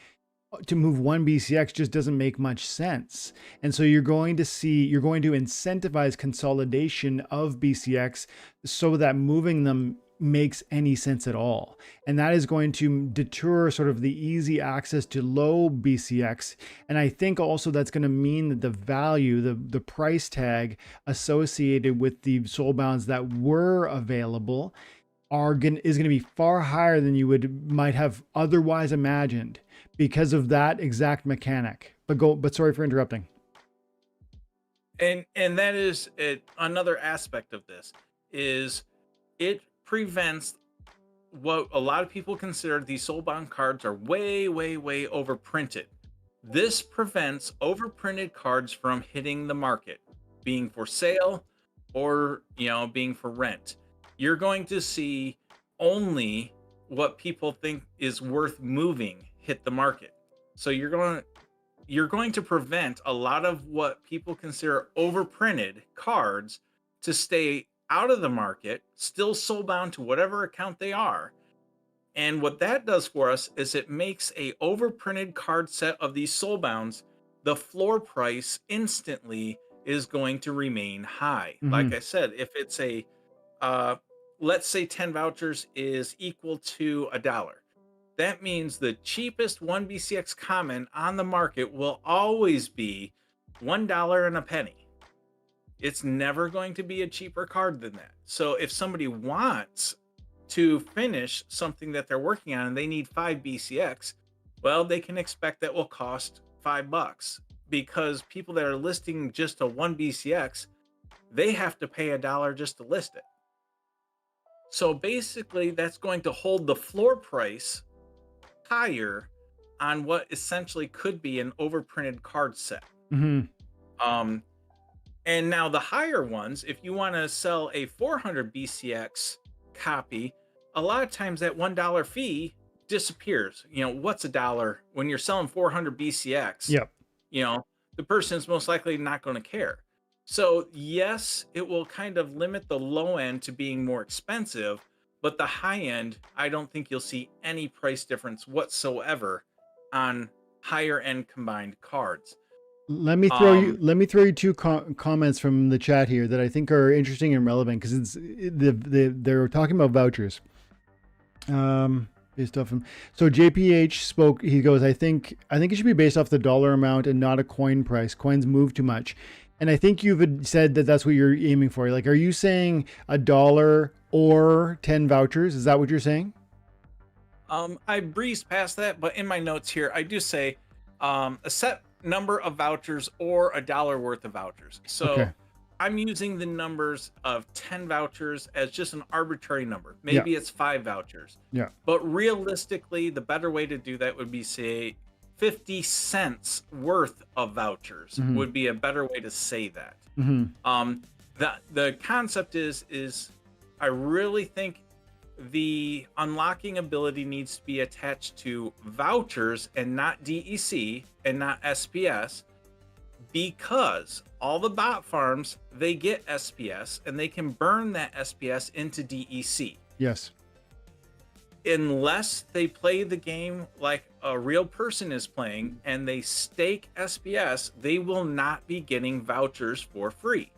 to move one BCX just doesn't make much sense. And so you're going to incentivize consolidation of BCX so that moving them makes any sense at all. And that is going to deter sort of the easy access to low BCX. And I think also that's going to mean that the value, the price tag associated with the Soulbounds that were available is going to be far higher than you might have otherwise imagined because of that exact mechanic. But sorry for interrupting. And that is another aspect of this is it prevents what a lot of people consider these soulbound cards are way overprinted. This prevents overprinted cards from hitting the market, being for sale or being for rent. You're going to see only what people think is worth moving hit the market. So you're going to prevent a lot of what people consider overprinted cards to stay out of the market, still soulbound to whatever account they are. And what that does for us is it makes a overprinted card set of these soulbounds, the floor price instantly is going to remain high. Mm-hmm. Like I said, if it's let's say 10 vouchers is equal to $1. That means the cheapest 1 BCX common on the market will always be $1 and a penny. It's never going to be a cheaper card than that. So if somebody wants to finish something that they're working on and they need 5 BCX, well, they can expect that will cost $5 because people that are listing just a 1 BCX, they have to pay $1 just to list it. So basically that's going to hold the floor price higher on what essentially could be an overprinted card set. Mm-hmm. And now the higher ones, if you want to sell a 400 BCX copy, a lot of times that $1 fee disappears. What's $1 when you're selling 400 BCX? Yep. The person's most likely not going to care. So yes, it will kind of limit the low end to being more expensive, but the high end, I don't think you'll see any price difference whatsoever on higher end combined cards. Let me throw you two comments from the chat here that I think are interesting and relevant because they're talking about vouchers. Based off so JPH spoke. He goes, I think it should be based off the dollar amount and not a coin price. Coins move too much, and I think you've said that that's what you're aiming for. Like, are you saying $1 or 10 vouchers? Is that what you're saying? I breezed past that, but in my notes here, I do say a set number of vouchers or $1 worth of vouchers. So okay. I'm using the numbers of 10 vouchers as just an arbitrary number. Maybe it's 5 vouchers. Yeah. But realistically, the better way to do that would be, say, 50 cents worth of vouchers would be a better way to say that. The concept is I really think the unlocking ability needs to be attached to vouchers and not DEC and not SPS, because all the bot farms, they get SPS and they can burn that SPS into DEC. Yes. Unless they play the game like a real person is playing and they stake SPS, they will not be getting vouchers for free.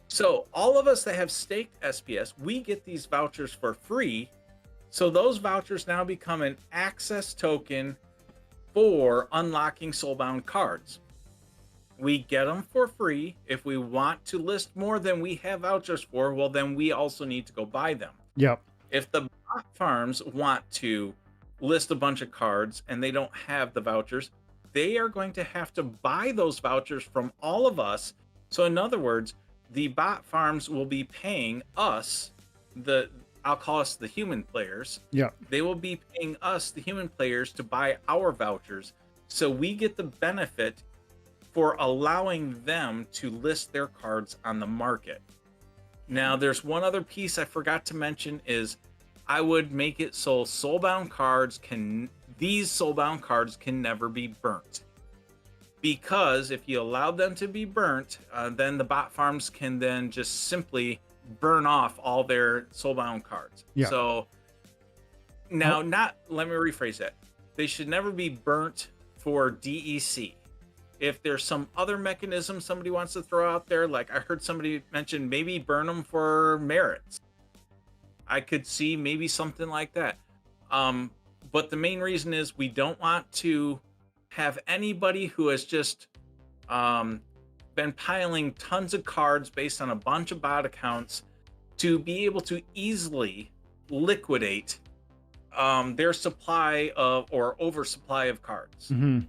So all of us that have staked SPS, we get these vouchers for free. So those vouchers now become an access token for unlocking Soulbound cards. We get them for free. If we want to list more than we have vouchers for, well, then we also need to go buy them. Yep. If the bot farms want to list a bunch of cards and they don't have the vouchers, they are going to have to buy those vouchers from all of us. So in other words, the bot farms will be paying us, I'll call us the human players. Yeah. They will be paying us, the human players, to buy our vouchers. So we get the benefit for allowing them to list their cards on the market. Now, there's one other piece I forgot to mention is I would make it so Soulbound cards can never be burnt. Because if you allow them to be burnt, then the bot farms can then just simply burn off all their Soulbound cards. Yeah. So now, let me rephrase that. They should never be burnt for DEC. If there's some other mechanism somebody wants to throw out there, like I heard somebody mention maybe burn them for merits. I could see maybe something like that. But the main reason is we don't want to have anybody who has just been piling tons of cards based on a bunch of bot accounts to be able to easily liquidate their supply of or oversupply of cards. Mm-hmm.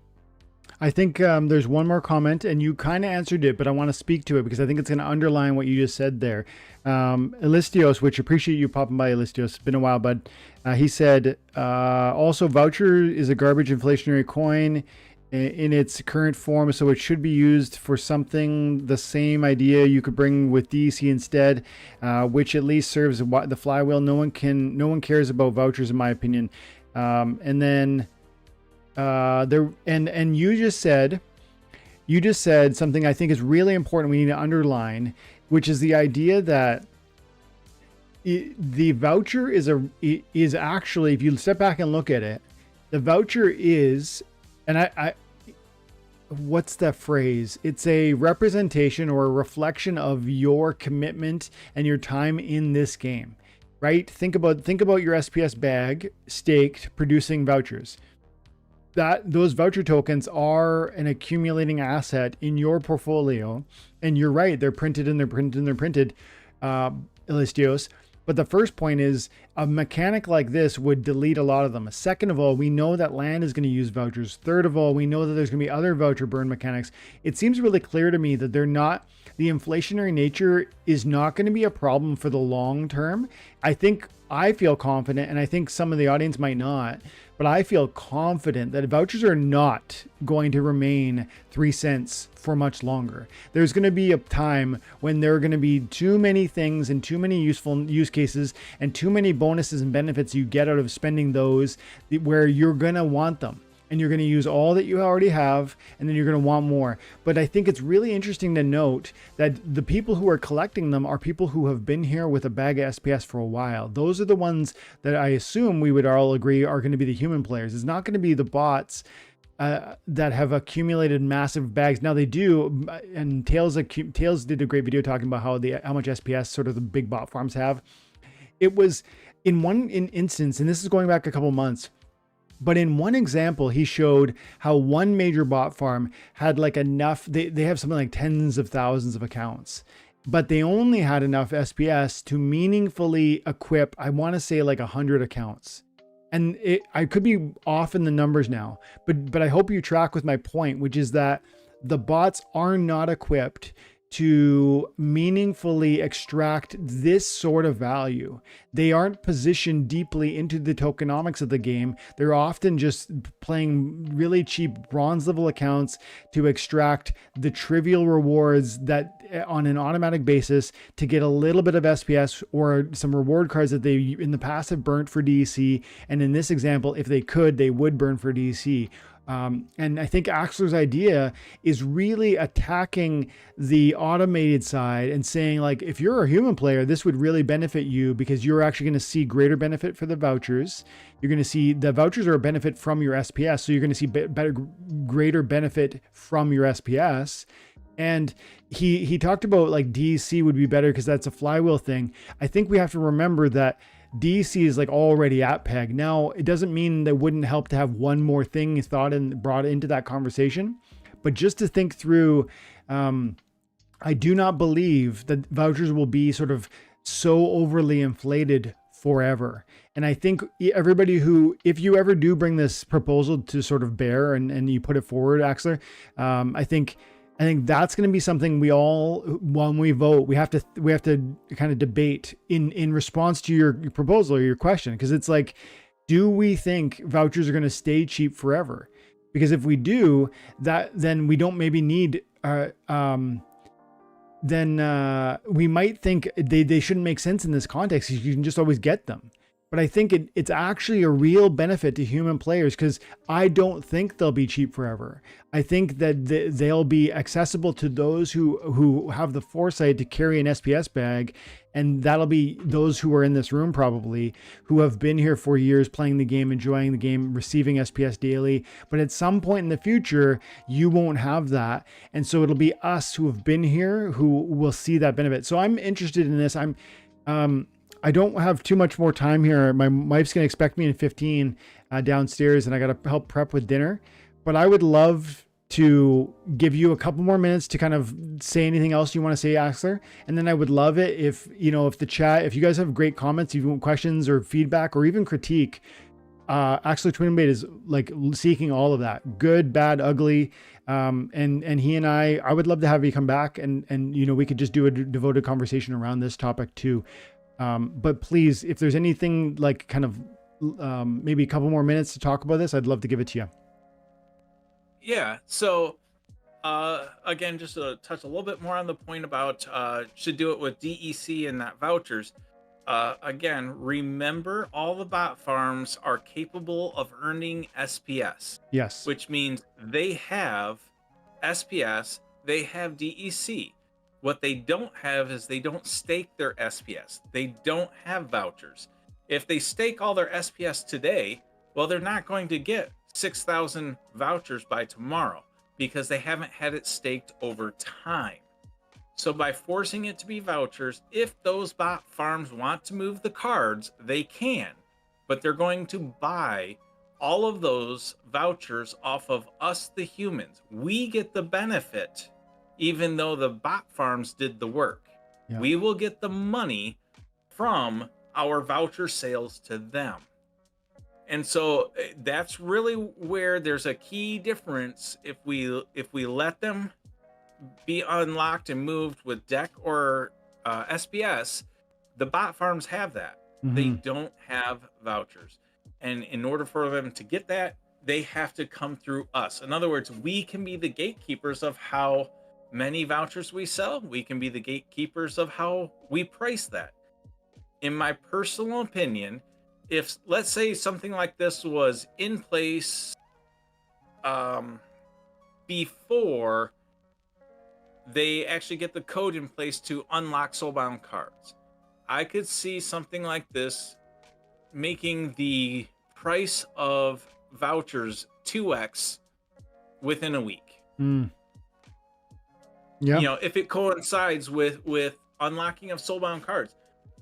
I think there's one more comment, and you kind of answered it, but I want to speak to it because I think it's going to underline what you just said there. Elistios, which appreciate you popping by, Elistios. It's been a while, but he said, also voucher is a garbage inflationary coin in its current form, so it should be used for something the same idea you could bring with DEC instead, which at least serves the flywheel. No one cares about vouchers, in my opinion. And then you just said something I think is really important we need to underline, which is the idea that the voucher is actually, if you step back and look at it, the voucher is, and what's that phrase? It's a representation or a reflection of your commitment and your time in this game, right? Think about your SPS bag staked producing vouchers. Those voucher tokens are an accumulating asset in your portfolio, and you're right, they're printed, Elistios. But the first point is a mechanic like this would delete a lot of them. Second of all, we know that land is going to use vouchers. Third of all, we know that there's going to be other voucher burn mechanics. It seems really clear to me that the inflationary nature is not going to be a problem for the long term. I feel confident, and I think some of the audience might not, but I feel confident that vouchers are not going to remain 3 cents for much longer. There's going to be a time when there are going to be too many things and too many useful use cases and too many bonuses and benefits you get out of spending those where you're going to want them. And you're going to use all that you already have, and then you're going to want more. But I think it's really interesting to note that the people who are collecting them are people who have been here with a bag of SPS for a while. Those are the ones that I assume we would all agree are going to be the human players. It's not going to be the bots that have accumulated massive bags. Now they do, and Tails did a great video talking about how much SPS sort of the big bot farms have. It was in one instance, and this is going back a couple months, but in one example, he showed how one major bot farm had like enough, they have something like tens of thousands of accounts, but they only had enough SPS to meaningfully equip, I want to say like 100 accounts. And I could be off in the numbers now, but I hope you track with my point, which is that the bots are not equipped to meaningfully extract this sort of value. They aren't positioned deeply into the tokenomics of the game. They're often just playing really cheap bronze level accounts to extract the trivial rewards that on an automatic basis to get a little bit of SPS or some reward cards that they in the past have burnt for DEC. And in this example, if they could, they would burn for DEC. And I think Axler's idea is really attacking the automated side and saying, like, if you're a human player, this would really benefit you because you're actually going to see greater benefit for the vouchers. You're going to see the vouchers are a benefit from your SPS. So you're going to see greater benefit from your SPS. And he talked about like DEC would be better because that's a flywheel thing. I think we have to remember that DEC is like already at peg. Now, it doesn't mean that wouldn't help to have one more thing thought and brought into that conversation, but just to think through, I do not believe that vouchers will be sort of so overly inflated forever. And I think everybody who, if you ever do bring this proposal to sort of bear and you put it forward, Axler, I think that's going to be something we all, when we vote, we have to kind of debate in response to your proposal or your question. Because it's like, do we think vouchers are going to stay cheap forever? Because if we do that, then we don't maybe need, then we might think they shouldn't make sense in this context. You can just always get them. But I think it's actually a real benefit to human players, because I don't think they'll be cheap forever. I think that they'll be accessible to those who have the foresight to carry an SPS bag. And that'll be those who are in this room probably, who have been here for years playing the game, enjoying the game, receiving SPS daily. But at some point in the future, you won't have that. And so it'll be us who have been here who will see that benefit. So I'm interested in this. I don't have too much more time here. My wife's going to expect me in 15 downstairs, and I got to help prep with dinner. But I would love to give you a couple more minutes to kind of say anything else you want to say, Axler. And then I would love it if the chat, if you guys have great comments, if you want questions or feedback or even critique, AxlerTwinblade is like seeking all of that, good, bad, ugly. And he and I would love to have you come back and we could just do a devoted conversation around this topic too. But please, if there's anything like kind of maybe a couple more minutes to talk about this, I'd love to give it to you. Yeah. So again, just to touch a little bit more on the point about should do it with DEC and not vouchers. Again, remember all the bot farms are capable of earning SPS. Yes. Which means they have SPS, they have DEC. What they don't have is they don't stake their SPS. They don't have vouchers. If they stake all their SPS today, well, they're not going to get 6,000 vouchers by tomorrow because they haven't had it staked over time. So by forcing it to be vouchers, if those bot farms want to move the cards, they can, but they're going to buy all of those vouchers off of us, the humans. We get the benefit, even though the bot farms did the work. Yeah. We will get the money from our voucher sales to them. And so that's really where there's a key difference. If we let them be unlocked and moved with deck or SPS, the bot farms have that. Mm-hmm. They don't have vouchers. And in order for them to get that, they have to come through us. In other words, we can be the gatekeepers of how many vouchers we sell. We can be the gatekeepers of how we price that. In my personal opinion, if let's say something like this was in place before they actually get the code in place to unlock Soulbound cards, I could see something like this making the price of vouchers 2x within a week. Mm. Yeah. If it coincides with unlocking of Soulbound cards.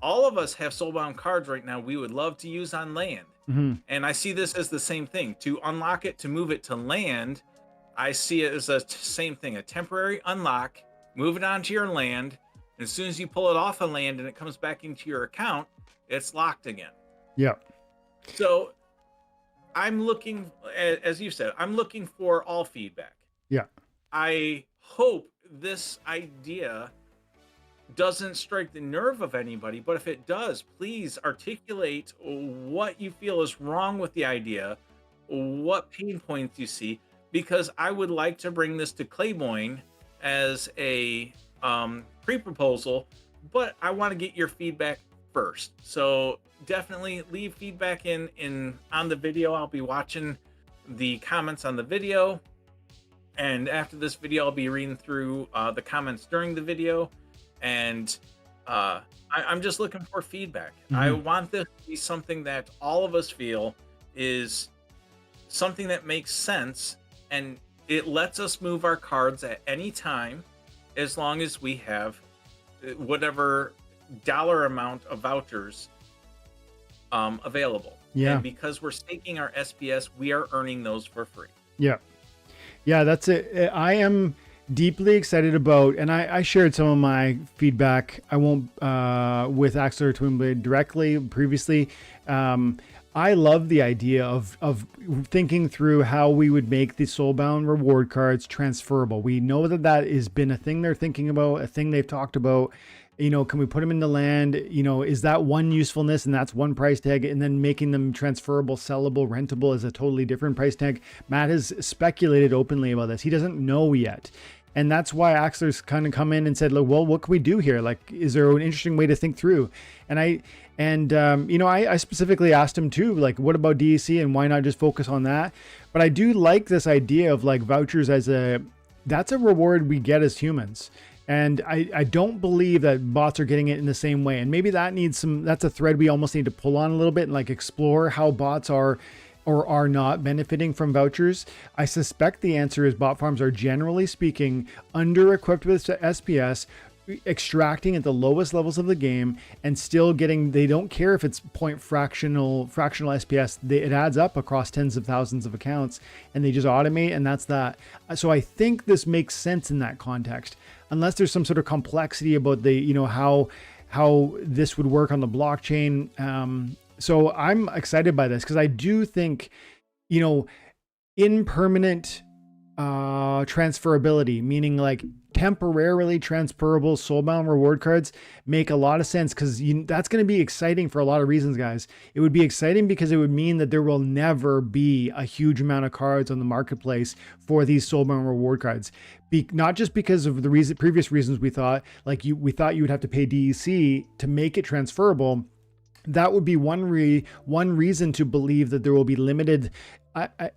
All of us have Soulbound cards right now we would love to use on land. Mm-hmm. And I see this as the same thing. To unlock it, to move it to land, I see it as the same thing. A temporary unlock, move it onto your land. And as soon as you pull it off of land and it comes back into your account, it's locked again. Yeah. So I'm looking, as you said, I'm looking for all feedback. Yeah. I hope this idea doesn't strike the nerve of anybody, but if it does, please articulate what you feel is wrong with the idea, what pain points you see, because I would like to bring this to Claiborne as a pre-proposal, but I want to get your feedback first. So definitely leave feedback in on the video. I'll be watching the comments on the video, and after this video I'll be reading through the comments during the video. And I'm just looking for feedback. Mm-hmm. I want this to be something that all of us feel is something that makes sense, and it lets us move our cards at any time as long as we have whatever dollar amount of vouchers available. Yeah. And because we're staking our SPS, we are earning those for free. Yeah. Yeah, that's it. I am deeply excited about, and I shared some of my feedback. I won't with AxlerTwinblade directly previously. I love the idea of thinking through how we would make the Soulbound reward cards transferable. We know that has been a thing they're thinking about, a thing they've talked about. You know, can we put them into land? You know, is that one usefulness and that's one price tag, and then making them transferable, sellable, rentable is a totally different price tag? Matt has speculated openly about this. He doesn't know yet. And that's why Axler's kind of come in and said, look, well, what can we do here? Like, is there an interesting way to think through? And I specifically asked him too, like, what about DEC and why not just focus on that? But I do like this idea of like vouchers that's a reward we get as humans. And I don't believe that bots are getting it in the same way. And maybe that's a thread we almost need to pull on a little bit and like explore how bots are or are not benefiting from vouchers. I suspect the answer is bot farms are generally speaking under-equipped with SPS, extracting at the lowest levels of the game and still getting, they don't care if it's fractional SPS, it adds up across tens of thousands of accounts and they just automate, and that's that. So I think this makes sense in that context, unless there's some sort of complexity about the, you know, how this would work on the blockchain. So I'm excited by this because I do think, you know, impermanent transferability, meaning like temporarily transferable Soulbound reward cards, make a lot of sense, because that's going to be exciting for a lot of reasons, guys. It would be exciting because it would mean that there will never be a huge amount of cards on the marketplace for these Soulbound reward cards. Not just because of the previous reasons we thought, like we thought you would have to pay DEC to make it transferable. That would be one reason to believe that there will be limited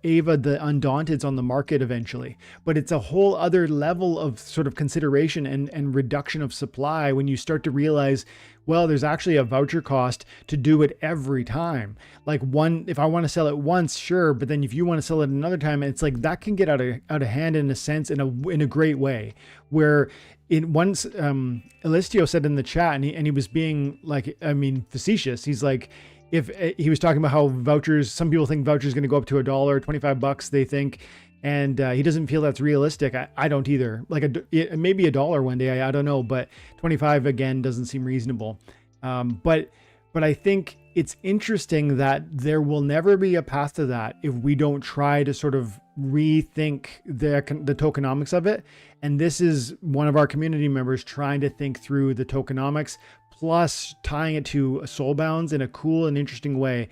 Ava the Undaunteds on the market eventually. But it's a whole other level of sort of consideration and reduction of supply when you start to realize, well, there's actually a voucher cost to do it every time. Like if I want to sell it once, sure, but then if you want to sell it another time, it's like that can get out of hand in a sense, in a great way, where Elistio said in the chat, and he was being like, I mean, facetious. He's like, if he was talking about how vouchers, some people think vouchers going to go up to $1, $25 they think, and he doesn't feel that's realistic. I don't either. Like maybe $1 one day, I don't know, but 25 again doesn't seem reasonable. But I think it's interesting that there will never be a path to that if we don't try to sort of rethink the tokenomics of it. And this is one of our community members trying to think through the tokenomics, plus tying it to Soulbounds in a cool and interesting way.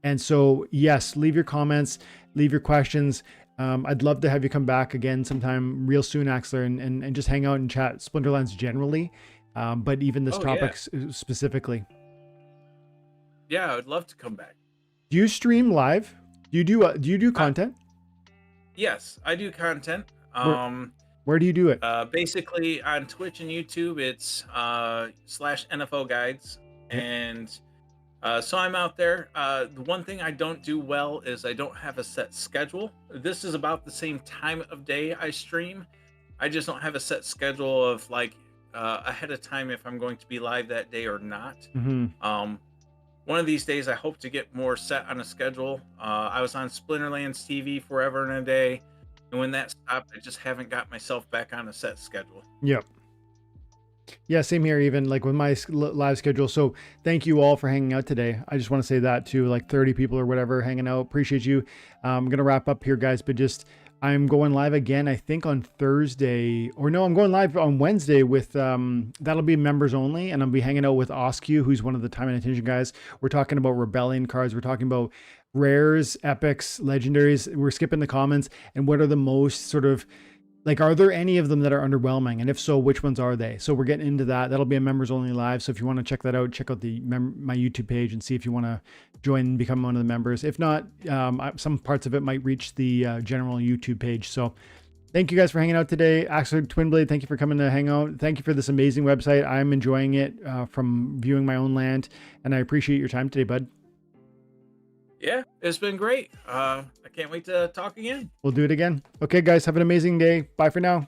And so, yes, leave your comments, leave your questions. I'd love to have you come back again sometime real soon, Axler, and just hang out and chat Splinterlands generally, but even this topic specifically. Yeah, I'd love to come back. Do you stream live? Do you do content? Yes, I do content. Where do you do it? Basically on Twitch and YouTube, it's /NFL guides. And so I'm out there. The one thing I don't do well is I don't have a set schedule. This is about the same time of day I stream. I just don't have a set schedule of like ahead of time if I'm going to be live that day or not. Mm-hmm. One of these days, I hope to get more set on a schedule. I was on Splinterlands TV forever and a day. And when that stopped, I just haven't got myself back on a set schedule. Yep. Yeah, same here, even like with my live schedule. So thank you all for hanging out today. I just want to say that too, like 30 people or whatever hanging out. Appreciate you. I'm going to wrap up here, guys, but I'm going live again, I think on Thursday, or no, I'm going live on Wednesday with, that'll be members only. And I'll be hanging out with Oscu, who's one of the time and attention guys. We're talking about Rebellion cards. We're talking about rares, epics, legendaries. We're skipping the commons. And what are the most sort of, like, are there any of them that are underwhelming? And if so, which ones are they? So we're getting into that. That'll be a members only live. So if you want to check that out, check out my YouTube page and see if you want to join and become one of the members. If not, some parts of it might reach the general YouTube page. So thank you guys for hanging out today. AxlerTwinblade, thank you for coming to hang out. Thank you for this amazing website. I'm enjoying it from viewing my own land. And I appreciate your time today, bud. Yeah, it's been great. I can't wait to talk again. We'll do it again. Okay, guys, have an amazing day. Bye for now.